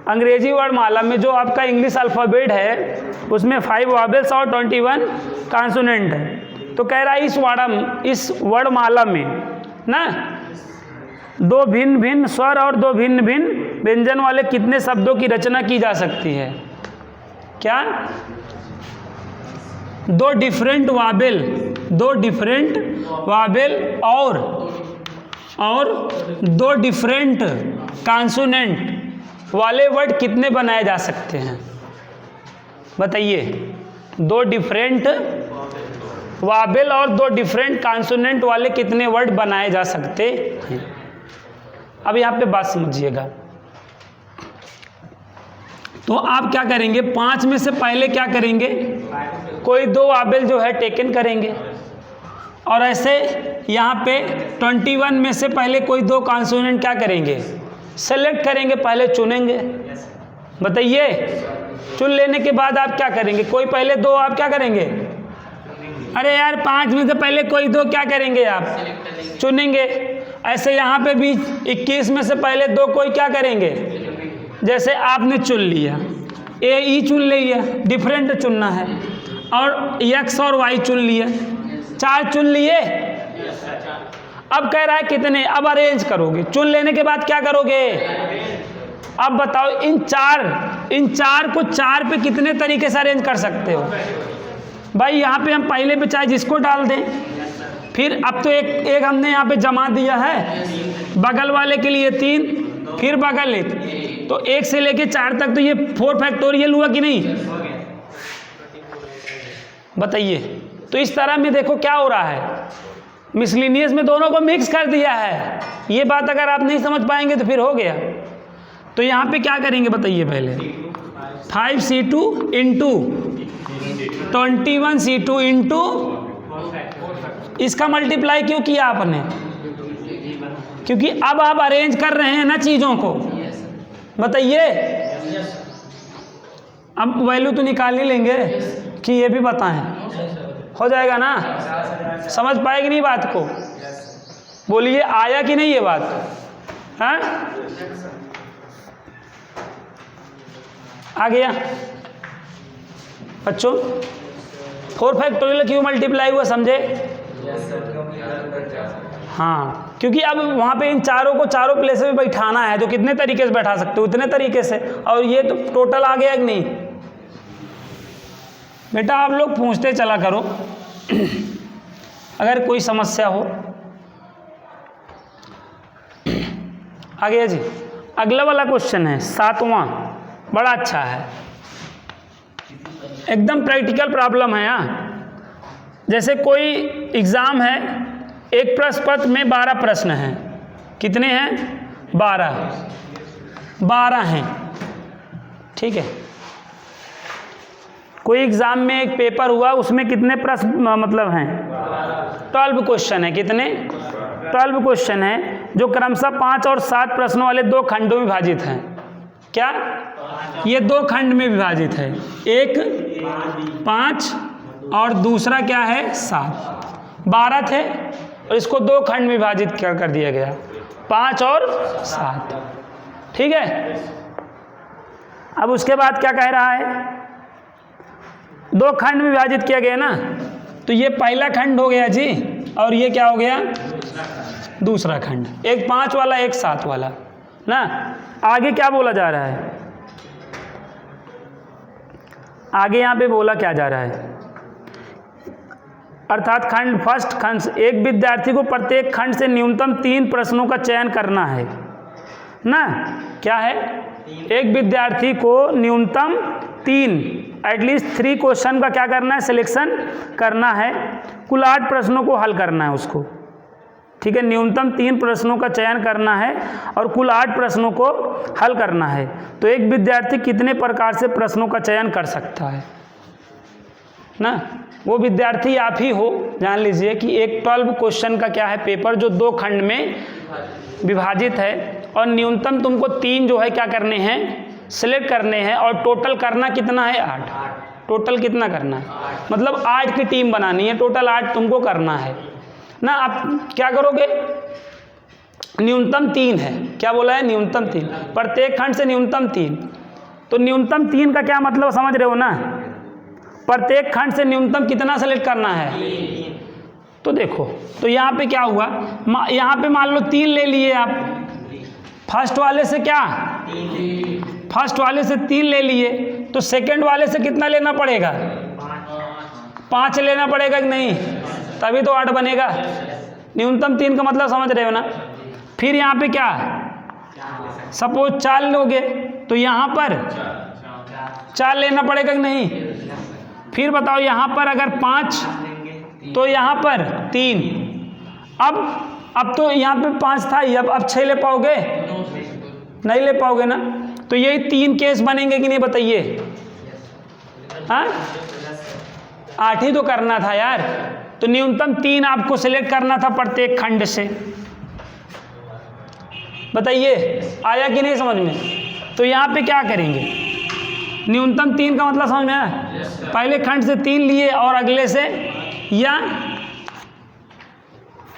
अंग्रेजी वर्णमाला में जो आपका इंग्लिश अल्फ़ाबेट है उसमें 5 वॉवेल्स और 21 कॉन्सोनेंट है। तो कह रहा है इस वर्णमाला में ना 2 भिन्न भिन्न स्वर और 2 भिन्न भिन्न व्यंजन वाले कितने शब्दों की रचना की जा सकती है? क्या? 2 डिफरेंट वॉवेल और 2 डिफरेंट कॉन्सोनेंट वाले वर्ड कितने बनाए जा सकते हैं? बताइए। 2 डिफरेंट वॉवेल और 2 डिफरेंट कॉन्सोनेंट वाले कितने वर्ड बनाए जा सकते हैं? अब यहाँ पे बात समझिएगा। तो आप क्या करेंगे? 5 में से पहले क्या करेंगे? कोई 2 वॉवेल जो है टेकन करेंगे और ऐसे यहाँ पे 21 में से पहले कोई 2 कॉन्सोनेंट क्या करेंगे? सेलेक्ट करेंगे, पहले चुनेंगे। बताइए। चुन लेने के बाद आप क्या करेंगे? कोई पहले 2 आप क्या करेंगे? अरे यार 5 में से पहले कोई 2 क्या करेंगे? आप चुनेंगे। ऐसे यहाँ पे भी 21 में से पहले 2 कोई क्या करेंगे? जैसे आपने चुन लिया, ए चुन लिया, डिफरेंट चुनना है, और एक्स और वाई चुन लिया, 4 चुन लिए। अब कह रहा है कितने? अब अरेंज करोगे। चुन लेने के बाद क्या करोगे? अब बताओ इन चार को 4 पे कितने तरीके से अरेंज कर सकते हो? भाई यहाँ पे हम पहले पे चाहे जिसको डाल दें, फिर अब तो एक हमने यहाँ पे जमा दिया है, बगल वाले के लिए 3, फिर बगल 1, तो 1 से लेके 4 तक तो ये 4 फैक्टोरियल हुआ कि नहीं? बताइए। तो इस तरह में देखो क्या हो रहा है, मिसलिनियस में दोनों को मिक्स कर दिया है। ये बात अगर आप नहीं समझ पाएंगे तो फिर हो गया। तो यहाँ पे क्या करेंगे बताइए? पहले 5C2 इंटू 21C2 इंटू इसका मल्टीप्लाई क्यों किया आपने? क्योंकि अब आप अरेंज कर रहे हैं ना चीज़ों को। बताइए। अब वैल्यू तो निकाल ही लेंगे कि ये भी बताएं, हो जाएगा ना? समझ पाएगी नहीं बात को? बोलिए आया कि नहीं ये बात? हाँ, आ गया बच्चों? 4 फैक्टोरियल क्यों मल्टीप्लाई हुआ समझे? हाँ, क्योंकि अब वहाँ पे इन चारों को चारों प्लेस में बैठाना है। तो कितने तरीके से बैठा सकते हो? उतने तरीके से। और ये तो टोटल आ गया कि नहीं? बेटा आप लोग पूछते चला करो अगर कोई समस्या हो। आ गया जी। अगला वाला क्वेश्चन है 7वां, बड़ा अच्छा है, एकदम प्रैक्टिकल प्रॉब्लम है। जैसे कोई एग्ज़ाम है, एक प्रश्न पत्र में 12 प्रश्न हैं। कितने हैं? 12 हैं। ठीक है। कोई एग्ज़ाम में एक पेपर हुआ, उसमें कितने प्रश्न मतलब हैं? 12 क्वेश्चन है। कितने? 12 क्वेश्चन हैं, जो क्रमशः 5 और 7 प्रश्नों वाले 2 खंडों में विभाजित हैं। क्या? ये 2 खंड में विभाजित है। एक 5 और दूसरा क्या है? 7। 12 थे और इसको 2 खंड में विभाजित कर दिया गया, 5 और 7। ठीक है। अब उसके बाद क्या कह रहा है? 2 खंड में विभाजित किया गया ना, तो ये पहला खंड हो गया जी, और ये क्या हो गया? दूसरा खंड। एक 5 वाला, एक 7 वाला ना। आगे क्या बोला जा रहा है? आगे यहाँ पे बोला क्या जा रहा है? अर्थात खंड फर्स्ट खंड, एक विद्यार्थी को प्रत्येक खंड से न्यूनतम 3 प्रश्नों का चयन करना है ना। क्या है? एक विद्यार्थी को न्यूनतम 3 एटलीस्ट 3 क्वेश्चन का क्या करना है, सिलेक्शन करना है। कुल 8 प्रश्नों को हल करना है उसको, ठीक है। न्यूनतम 3 प्रश्नों का चयन करना है और कुल 8 प्रश्नों को हल करना है। तो एक विद्यार्थी कितने प्रकार से प्रश्नों का चयन कर सकता है ना, वो विद्यार्थी आप ही हो। जान लीजिए कि एक 12 क्वेश्चन का क्या है पेपर, जो 2 खंड में विभाजित है और न्यूनतम तुमको 3 जो है क्या करने हैं, सिलेक्ट करने हैं। और टोटल करना कितना है, 8। टोटल कितना करना है, मतलब 8 की टीम बनानी है, टोटल 8 तुमको करना है ना। आप क्या करोगे, न्यूनतम 3 है, क्या बोला है, न्यूनतम 3, प्रत्येक खंड से न्यूनतम 3। तो न्यूनतम 3 का क्या मतलब समझ रहे हो ना, प्रत्येक खंड से न्यूनतम कितना सेलेक्ट करना है। तो देखो, तो यहाँ पे क्या हुआ, यहाँ पे मान लो 3 ले लिए आप, फर्स्ट वाले से क्या, फर्स्ट वाले से 3 ले लिए, तो सेकंड वाले से कितना लेना पड़ेगा, 5 लेना पड़ेगा कि नहीं, तभी तो 8 बनेगा। न्यूनतम 3 का मतलब समझ रहे हो ना। फिर यहाँ पे क्या, सपोज 4 लोगे तो यहाँ पर 4 लेना पड़ेगा कि नहीं। फिर बताओ यहाँ पर अगर 5 तो यहाँ पर 3। अब तो यहाँ पे 5 था ही, अब 6 ले पाओगे, नहीं ले पाओगे ना। तो यही 3 केस बनेंगे कि नहीं बताइए। हाँ, 8 ही तो करना था यार। तो न्यूनतम 3 आपको सिलेक्ट करना था प्रत्येक खंड से। बताइए आया कि नहीं समझ में। तो यहाँ पे क्या करेंगे, न्यूनतम 3 का मतलब समझ में आया, पहले खंड से 3 लिए और अगले से, या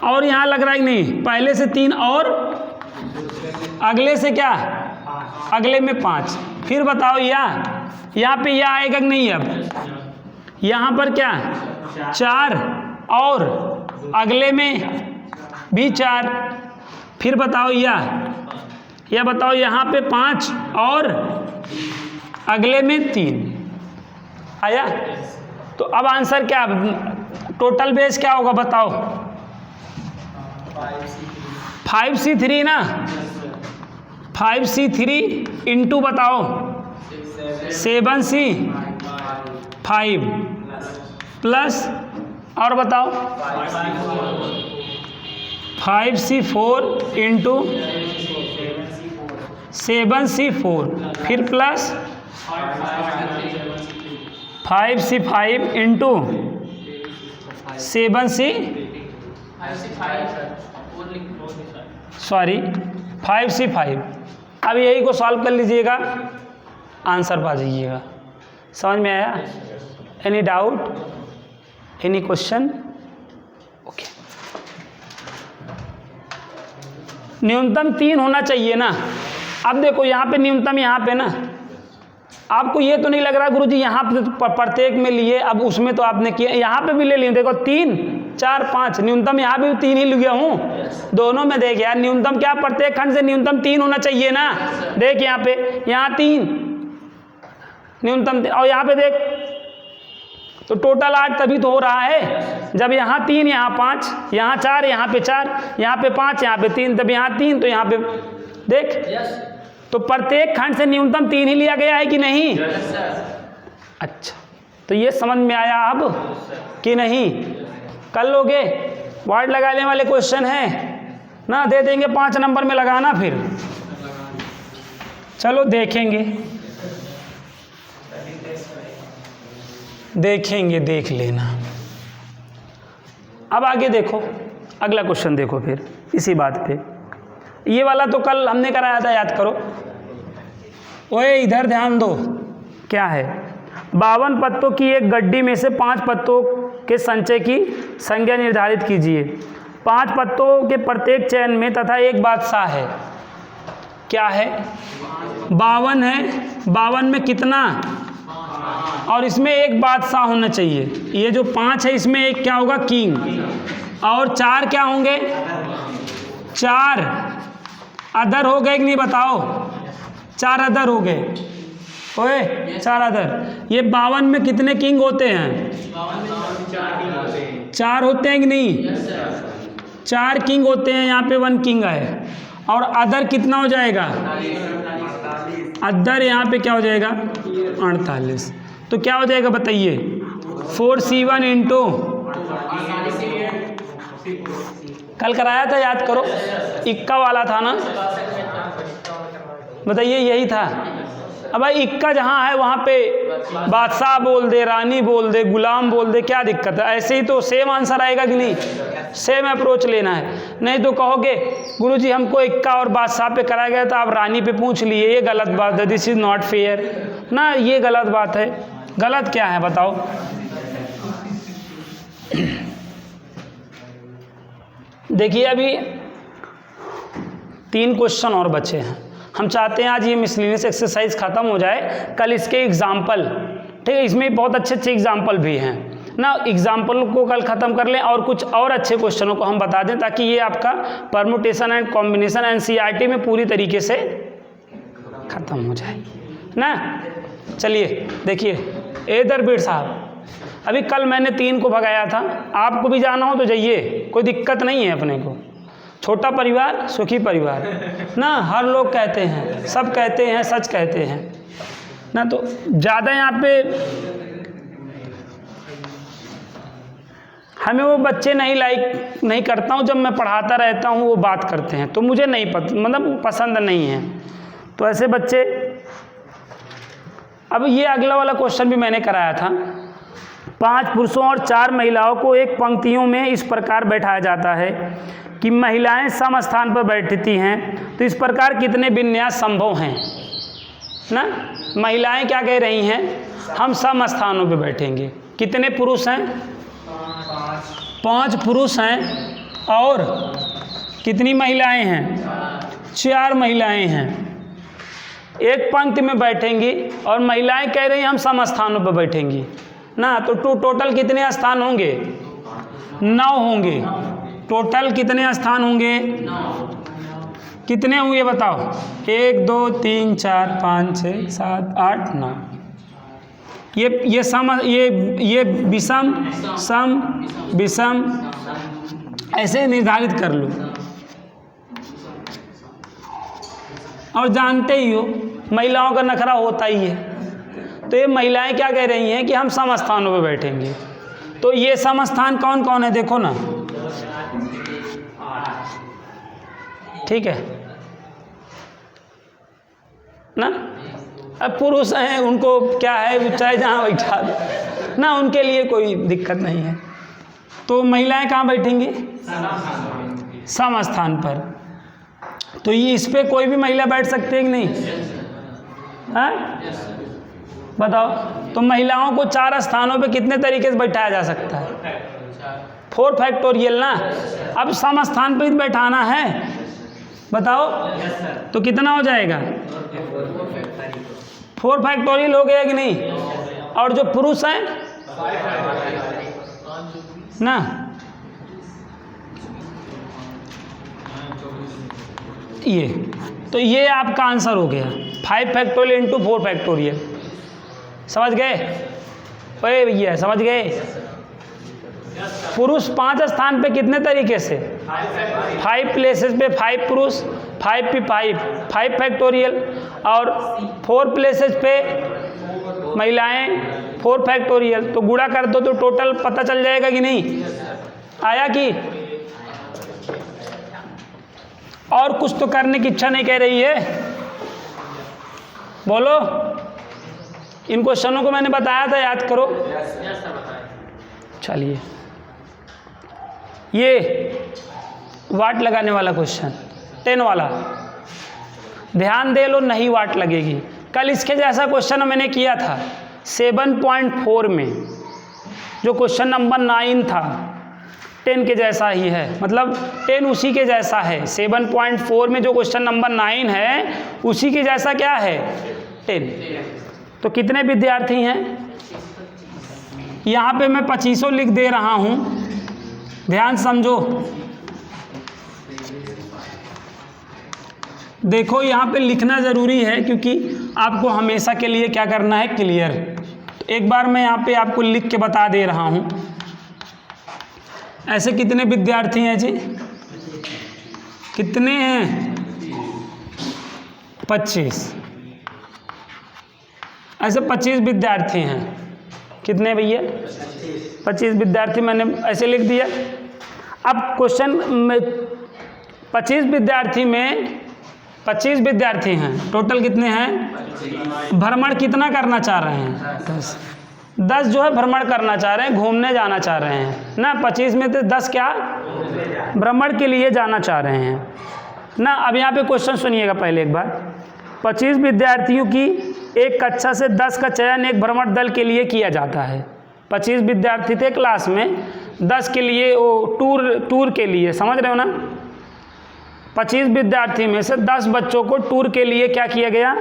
और यहाँ लग रहा है कि नहीं, पहले से 3 और अगले से क्या, अगले में 5। फिर बताओ यहाँ पे या आएगा कि नहीं। अब यहाँ पर क्या 4 और अगले में भी 4। फिर बताओ या बताओ यहाँ पे 5 और अगले में 3 आया। तो अब आंसर क्या, टोटल बेस क्या होगा बताओ, 5C3 ना, 5C3 इंटू बताओ 7C5 प्लस और बताओ 5C4 इंटू 7C4, फिर प्लस 5C5 इंटू 5C5। अब यही को सॉल्व कर लीजिएगा, आंसर पा जाइएगा। समझ में आया, any doubt, any question, okay. न्यूनतम 3 होना चाहिए ना। अब देखो यहाँ पे न्यूनतम, यहाँ पे ना, आपको ये तो नहीं लग रहा गुरुजी यहाँ पे प्रत्येक में लिए, अब उसमें तो आपने किया, यहाँ पे भी ले लिए, देखो 3 4 5, न्यूनतम यहाँ भी 3 ही लिया हूँ, दोनों में देख यार, न्यूनतम क्या, प्रत्येक खंड से न्यूनतम 3 होना चाहिए ना। देख यहाँ पे, यहाँ 3 न्यूनतम, और यहाँ पे देख, तो टोटल 8 तभी तो हो रहा है जब यहाँ 3 यहाँ 5 यहाँ 4 यहाँ पे 4 यहाँ पे 5 यहाँ पे 3, तब यहाँ 3 तो यहाँ पे देख। तो प्रत्येक खंड से न्यूनतम 3 ही लिया गया है कि नहीं। अच्छा, तो ये समझ में आया अब कि नहीं। कर लोगे, वर्ड लगाने वाले क्वेश्चन है ना, दे देंगे 5 नंबर में लगाना, फिर चलो देखेंगे देख लेना। अब आगे देखो, अगला क्वेश्चन देखो, फिर इसी बात पे, ये वाला तो कल हमने कराया था, याद करो। ओए इधर ध्यान दो, क्या है, 52 पत्तों की एक गड्डी में से 5 पत्तों के संचय की संख्या निर्धारित कीजिए। 5 पत्तों के प्रत्येक चयन में तथा एक बादशाह है। क्या है, 52 है, 52 में कितना, और इसमें एक बादशाह होना चाहिए। ये जो 5 है इसमें एक क्या होगा, किंग, और 4 क्या होंगे, 4 अदर हो गए कि नहीं बताओ, 4 अदर हो गए। ओए 4 अदर, ये 52 में कितने किंग होते हैं, 4 होते हैं कि नहीं, 4 किंग होते हैं, यहाँ पे 1 किंग है, और अदर कितना हो जाएगा, अदर यहाँ पे क्या हो जाएगा 48, तो क्या हो जाएगा बताइए 4C1 इंटू, कल कराया था याद करो, इक्का वाला था ना, बताइए यही था। अब भाई इक्का जहाँ है वहाँ पे बादशाह बोल दे, रानी बोल दे, गुलाम बोल दे, क्या दिक्कत है? ऐसे ही तो सेम आंसर आएगा कि नहीं, सेम अप्रोच लेना है। नहीं तो कहोगे गुरुजी हमको इक्का और बादशाह पे कराया गया था, आप रानी पे पूछ लिए, ये गलत बात है, दिस इज नॉट फेयर ना, ये गलत बात है। गलत क्या है बताओ? देखिए अभी 3 क्वेश्चन और बचे हैं, हम चाहते हैं आज ये मिसलिनियस एक्सरसाइज ख़त्म हो जाए, कल इसके एग्जाम्पल, ठीक है, इसमें बहुत अच्छे अच्छे एग्जाम्पल भी हैं ना, एग्जाम्पल को कल ख़त्म कर लें और कुछ और अच्छे क्वेश्चनों को हम बता दें ताकि ये आपका परमुटेशन एंड कॉम्बिनेशन एनसीईआरटी में पूरी तरीके से ख़त्म हो जाए ना। चलिए देखिए एदरबीर साहब, अभी कल मैंने 3 को भगाया था, आपको भी जाना हो तो जाइए, कोई दिक्कत नहीं है अपने को। छोटा परिवार सुखी परिवार ना, हर लोग कहते हैं, सब कहते हैं, सच कहते हैं ना। तो ज़्यादा यहाँ पे हमें वो बच्चे नहीं करता हूँ, जब मैं पढ़ाता रहता हूँ वो बात करते हैं तो मुझे नहीं मतलब पसंद नहीं है, तो ऐसे बच्चे। अब ये अगला वाला क्वेश्चन भी मैंने कराया था, 5 पुरुषों और 4 महिलाओं को एक पंक्तियों में इस प्रकार बैठाया जाता है कि महिलाएं सम स्थान पर बैठती हैं, तो इस प्रकार कितने विन्यास संभव हैं ना। महिलाएं क्या कह रही हैं, हम सम स्थानों पर बैठेंगे। कितने पुरुष हैं? 5 पुरुष हैं और कितनी महिलाएं हैं? 4 महिलाएं हैं, एक पंक्ति में बैठेंगी और महिलाएं कह रही हैं हम सम स्थानों पर बैठेंगी ना। तो टोटल कितने स्थान होंगे? 9 होंगे। टोटल कितने स्थान होंगे? कितने हुए बताओ? 1 2 3 4 5 6 7 8 9। ये विषम सम विषम ऐसे निर्धारित कर लो। और जानते ही हो महिलाओं का नखरा होता ही है, तो ये महिलाएं क्या कह रही हैं कि हम सम स्थानों पर बैठेंगे। तो ये सम स्थान कौन कौन है देखो ना, ठीक है ना। अब पुरुष हैं उनको क्या है, चाहे जहाँ बैठा दो ना, उनके लिए कोई दिक्कत नहीं है। तो महिलाएं कहाँ बैठेंगी? सम स्थान पर। तो ये इस पे कोई भी महिला बैठ सकती है कि नहीं है? बताओ। तो महिलाओं को 4 स्थानों पे कितने तरीके से बैठाया जा सकता है? 4 फैक्टोरियल ना। अब सम स्थान पे बैठाना है, बताओ तो कितना हो जाएगा? 4 फैक्टोरियल हो गया कि नहीं? और जो पुरुष हैं ना, ये तो ये आपका आंसर हो गया 5 फैक्टोरियल इंटू 4 फैक्टोरियल। समझ गए? अरे भैया समझ गए? पुरुष 5 स्थान पे कितने तरीके से? 5 प्लेसेस पे 5 पुरुष, 5 पे 5 फैक्टोरियल, और 4 प्लेसेस पे महिलाएं 4 फैक्टोरियल। तो गुणा कर दो तो टोटल पता चल जाएगा कि नहीं आया कि? और कुछ तो करने की इच्छा नहीं कह रही है, बोलो। इन क्वेश्चनों को मैंने बताया था, याद करो। चलिए ये वाट लगाने वाला क्वेश्चन 10 वाला ध्यान दे लो, नहीं वाट लगेगी। कल इसके जैसा क्वेश्चन मैंने किया था 7.4 में, जो क्वेश्चन नंबर 9 था, 10 के जैसा ही है, मतलब 10 उसी के जैसा है। 7.4 में जो क्वेश्चन नंबर 9 है उसी के जैसा क्या है? 10। तो कितने विद्यार्थी हैं? यहाँ पे मैं 2500 लिख दे रहा हूँ, ध्यान समझो। देखो यहाँ पे लिखना ज़रूरी है क्योंकि आपको हमेशा के लिए क्या करना है? क्लियर। तो एक बार मैं यहाँ पे आपको लिख के बता दे रहा हूँ। ऐसे कितने विद्यार्थी हैं जी? कितने हैं? 25। ऐसे 25 विद्यार्थी हैं। कितने भैया? 25 विद्यार्थी मैंने ऐसे लिख दिया। अब क्वेश्चन में 25 विद्यार्थी हैं, टोटल कितने हैं? भ्रमण कितना करना चाह रहे हैं? 10 जो है भ्रमण करना चाह रहे हैं, घूमने जाना चाह रहे हैं ना। 25 में से 10 क्या भ्रमण के लिए जाना चाह रहे हैं ना। अब यहाँ पे क्वेश्चन सुनिएगा पहले एक बार। 25 विद्यार्थियों की एक कक्षा से 10 का चयन एक भ्रमण दल के लिए किया जाता है। 25 विद्यार्थी थे क्लास में, 10 के लिए वो टूर के लिए, समझ रहे हो ना। 25 विद्यार्थी में से 10 बच्चों को टूर के लिए क्या किया गया?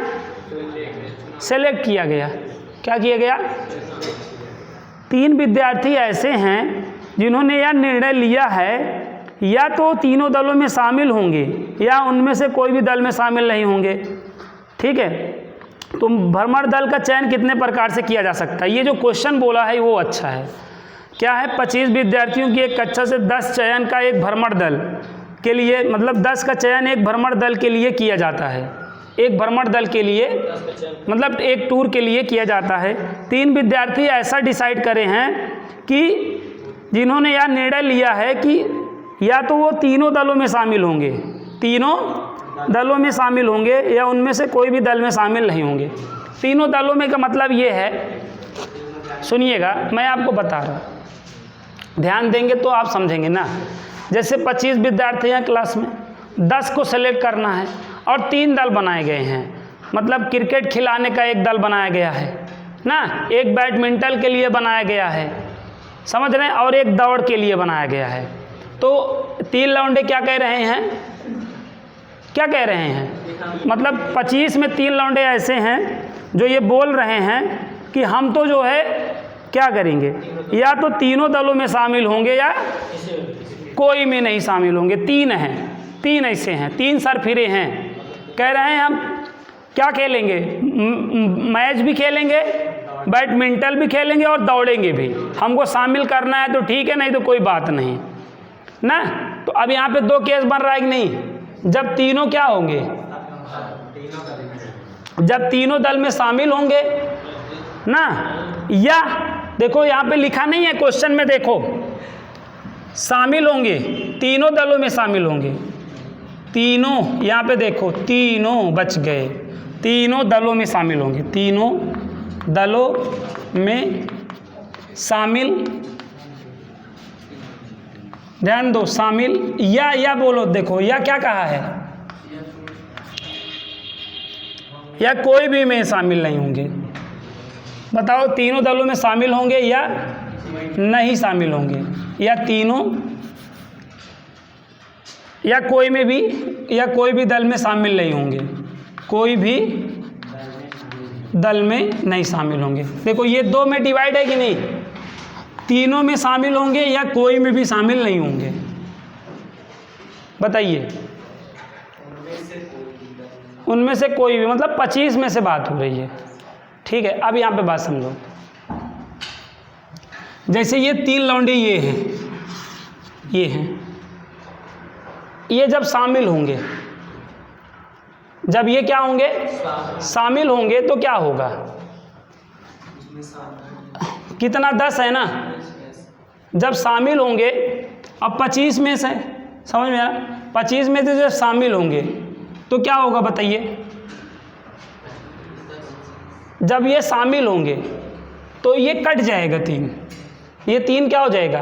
सेलेक्ट किया गया। क्या किया गया? 3 विद्यार्थी ऐसे हैं जिन्होंने यह निर्णय लिया है या तो तीनों दलों में शामिल होंगे या उनमें से कोई भी दल में शामिल नहीं होंगे। ठीक है, तो भ्रमण दल का चयन कितने प्रकार से किया जा सकता है? ये जो क्वेश्चन बोला है वो अच्छा है। क्या है? 25 विद्यार्थियों की एक कक्षा से 10 चयन का एक भ्रमण दल के लिए, मतलब 10 का चयन एक भ्रमण दल के लिए किया जाता है। एक भ्रमण दल के लिए मतलब एक टूर के लिए किया जाता है। 3 विद्यार्थी ऐसा डिसाइड करे हैं कि जिन्होंने यह निर्णय लिया है कि या तो वो तीनों दलों में शामिल होंगे, तीनों दलों में शामिल होंगे या उनमें से कोई भी दल में शामिल नहीं होंगे। तीनों दलों में का मतलब ये है, सुनिएगा मैं आपको बता रहा हूँ, ध्यान देंगे तो आप समझेंगे ना। जैसे 25 विद्यार्थी हैं क्लास में, 10 को सेलेक्ट करना है और 3 दल बनाए गए हैं। मतलब क्रिकेट खिलाने का एक दल बनाया गया है ना, एक बैडमिंटन के लिए बनाया गया है, समझ रहे हैं, और एक दौड़ के लिए बनाया गया है। तो 3 लौंडे क्या कह रहे हैं? क्या कह रहे हैं? मतलब 25 में 3 लौंडे ऐसे हैं जो ये बोल रहे हैं कि हम तो जो है क्या करेंगे, या तो तीनों दलों में शामिल होंगे या कोई में नहीं शामिल होंगे। 3 हैं, 3 ऐसे हैं, 3 सरफिरे हैं। कह रहे हैं हम क्या खेलेंगे, मैच भी खेलेंगे, बैडमिंटन भी खेलेंगे और दौड़ेंगे भी। हमको शामिल करना है तो ठीक है, नहीं तो कोई बात नहीं ना। तो अब यहाँ पे 2 केस बन रहा है कि नहीं? जब तीनों क्या होंगे, जब तीनों दल में शामिल होंगे ना, या देखो यहाँ पे लिखा नहीं है क्वेश्चन में, देखो शामिल होंगे, तीनों दलों में शामिल होंगे। तीनों यहाँ पे देखो, तीनों बच गए, तीनों दलों में शामिल होंगे, तीनों दलों में शामिल, ध्यान दो, शामिल या बोलो, देखो या क्या कहा है, या कोई भी में शामिल नहीं होंगे। बताओ, तीनों दलों में शामिल होंगे या नहीं शामिल होंगे, या तीनों, या कोई में भी, या कोई भी दल में शामिल नहीं होंगे, कोई भी दल में नहीं शामिल होंगे। देखो ये 2 में डिवाइड है कि नहीं? तीनों में शामिल होंगे या कोई में भी शामिल नहीं होंगे। बताइए, उनमें से कोई भी, मतलब 25 में से बात हो रही है। ठीक है, अब यहाँ पे बात समझो। जैसे ये 3 लौंडे ये हैं, ये हैं, ये जब शामिल होंगे, जब ये क्या होंगे, शामिल होंगे, तो क्या होगा? कितना? 10 है ना। जब शामिल होंगे, अब 25 में से, समझ में आया, 25 में से जब शामिल होंगे तो क्या होगा बताइए? जब ये शामिल होंगे तो ये कट जाएगा 3, ये 3 क्या हो जाएगा?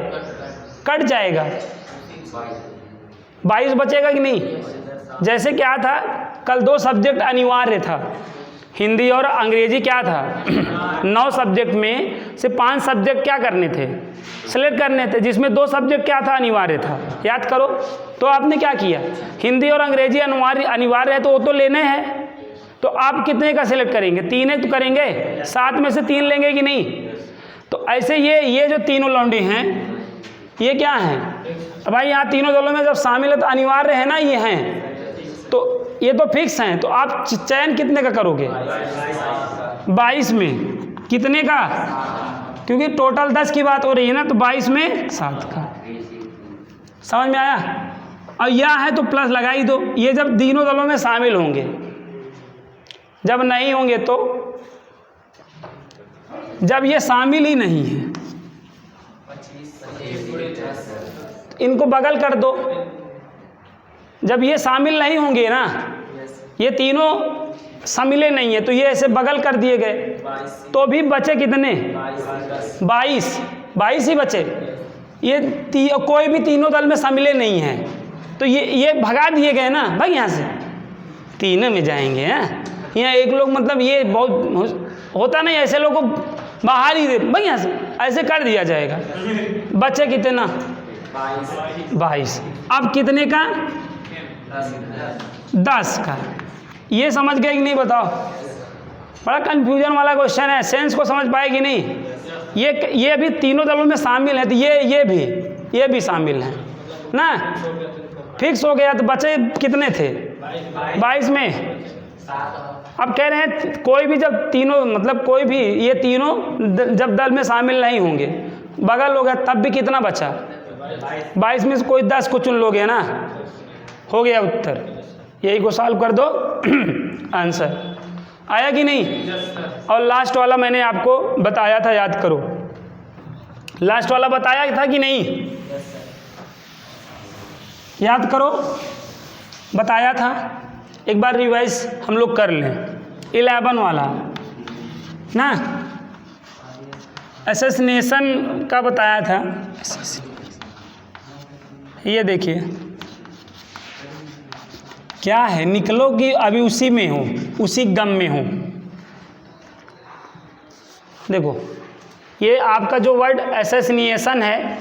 कट जाएगा। 22 बचेगा कि नहीं? जैसे क्या था, कल 2 सब्जेक्ट अनिवार्य था, हिंदी और अंग्रेजी क्या था 9 सब्जेक्ट में से 5 सब्जेक्ट क्या करने थे, सेलेक्ट करने थे, जिसमें 2 सब्जेक्ट क्या था, अनिवार्य था। याद करो, तो आपने क्या किया, हिंदी और अंग्रेजी अनिवार्य है तो वो तो लेने हैं, तो आप कितने का सेलेक्ट करेंगे? 3 तो करेंगे, 7 में से 3 लेंगे कि नहीं? तो ऐसे ये जो तीनों लौंडे हैं ये क्या हैं भाई? यहाँ तीनों दलों में जब शामिल है तो अनिवार्य है ना, ये हैं, तो ये तो फिक्स हैं। तो आप चयन कितने का करोगे? 22 में कितने का? क्योंकि टोटल 10 की बात हो रही है ना, तो 22 में 7 का। समझ में आया? और यह है तो प्लस लगा ही दो। ये जब तीनों दलों में शामिल होंगे, जब नहीं होंगे तो जब ये शामिल ही नहीं है, इनको बगल कर दो। जब ये शामिल नहीं होंगे ना, ये तीनों शामिल नहीं है, तो ये ऐसे बगल कर दिए गए, तो भी बचे कितने? 22 ही बचे। ये कोई भी तीनों दल में शामिल नहीं है, तो ये भगा दिए गए ना भाई, यहाँ से तीनों में जाएंगे। हैं यहाँ एक लोग, मतलब ये बहुत होता नहीं, ऐसे लोग को बाहर ही दे भाई, यहाँ से ऐसे कर दिया जाएगा। बचे कितना? 22। अब कितने का? 10 का। ये समझ गए कि नहीं बताओ? बड़ा कंफ्यूजन वाला क्वेश्चन है, सेंस को समझ पाए कि नहीं? ये भी तीनों दलों में शामिल है, तो ये भी शामिल है ना, फिक्स हो गया। तो बचे कितने थे? 22 में। अब कह रहे हैं कोई भी जब तीनों, मतलब कोई भी ये तीनों जब दल में शामिल नहीं होंगे, बगल हो गया, तब भी कितना बचा? 22 में से कोई 10 को चुन लोगे ना, हो गया उत्तर। यही को सॉल्व कर दो, आंसर आया कि नहीं? और लास्ट वाला मैंने आपको बताया था, याद करो। लास्ट वाला बताया था कि नहीं? याद करो, बताया था। एक बार रिवाइज हम लोग कर लें। 11 वाला ना, असैसिनेशन का बताया था। ये देखिए क्या है, निकलो कि अभी उसी में हो, उसी गम में हो। देखो ये आपका जो वर्ड असैसिनेशन है,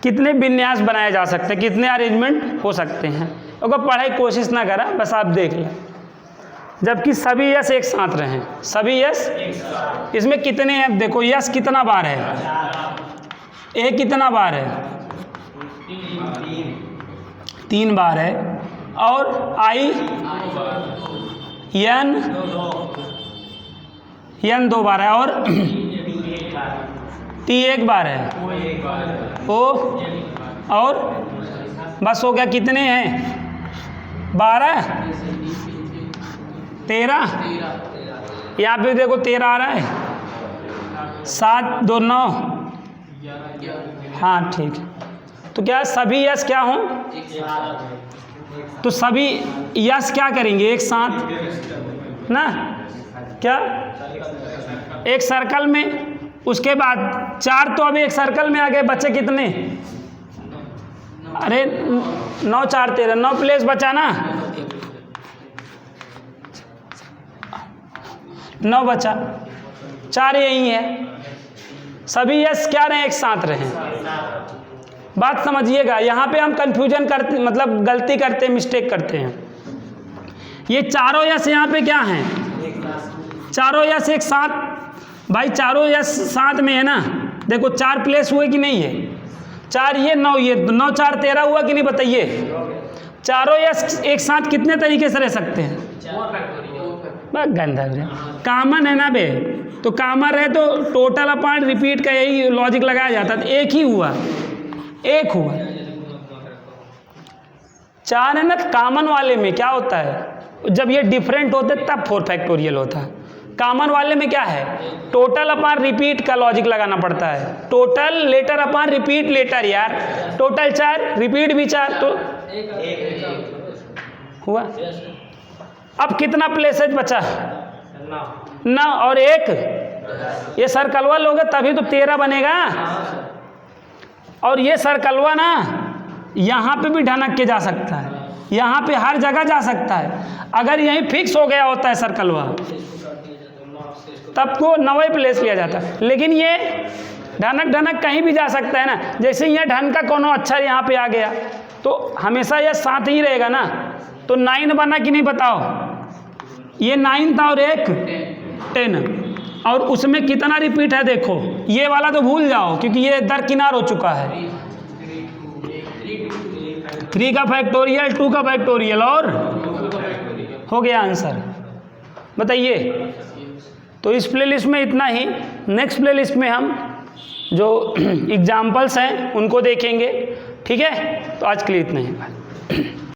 कितने विन्यास बनाए जा सकते हैं, कितने अरेंजमेंट हो सकते हैं। अगर पढ़ाई कोशिश ना करा, बस आप देख लें। जबकि सभी यस एक साथ रहें, सभी यस, इसमें कितने हैं देखो, यस कितना बार है? ए कितना बार है? 3 बार है। और आई एन 2 बार है। और टी 1 बार है। ओ और बस हो गया। कितने हैं? 12 13। यहाँ पे देखो 13 आ रहा है। 7 2 9। हाँ ठीक। तो क्या सभी यस क्या हों? तो सभी यस क्या करेंगे एक साथ ना, क्या एक सर्कल में। उसके बाद 4 तो अभी एक सर्कल में आ गए, बच्चे कितने? अरे 9 4 13, 9 प्लेस बचा ना, 9 बचा, 4 यही है। सभी यस क्या रहे? एक साथ रहे। बात समझिएगा, यहाँ पे हम कंफ्यूजन करते, मतलब गलती करते, मिस्टेक करते हैं। ये चारों यस यहाँ पे क्या हैं? चारों यस एक साथ। भाई चारों यस साथ में है ना, देखो 4 प्लेस हुए कि नहीं है? 4 ये 9 ये 9 4 13 हुआ कि नहीं बताइए? चारों यस एक साथ कितने तरीके से रह सकते हैं? गंदा कामन है ना बे, तो कामन है तो टोटल अपॉन रिपीट का यही लॉजिक लगाया जाता है। एक ही हुआ, एक हुआ। 4 है ना, कॉमन वाले में क्या होता है? जब ये डिफरेंट होते तब 4 फैक्टोरियल होता है। कॉमन वाले में क्या है? टोटल अपॉन रिपीट का लॉजिक लगाना पड़ता है। Total letter upon repeat letter यार। टोटल 4, रिपीट भी 4, तो हुआ। अब कितना प्लेसेज बचा? 9 और 1, ये सर्कलवा लोगे तभी तो 13 बनेगा। और ये सर्कलवा ना यहाँ पे भी ढनक के जा सकता है, यहाँ पे हर जगह जा सकता है। अगर यहीं फिक्स हो गया होता है सर्कलवा, तब को 9वें प्लेस लिया जाता है। लेकिन ये ढनक कहीं भी जा सकता है ना। जैसे यहाँ ढन का कोनो अक्षर यहाँ पे आ गया, तो हमेशा यह साथ ही रहेगा ना। तो 9 बना कि नहीं बताओ? ये 9 था और एक 10, और उसमें कितना रिपीट है देखो। ये वाला तो भूल जाओ क्योंकि ये दरकिनार हो चुका है। 3 का फैक्टोरियल, 2 का फैक्टोरियल, और हो गया आंसर। बताइए। तो इस प्लेलिस्ट में इतना ही। नेक्स्ट प्लेलिस्ट में हम जो एग्जाम्पल्स हैं उनको देखेंगे। ठीक है, तो आज के लिए इतना ही।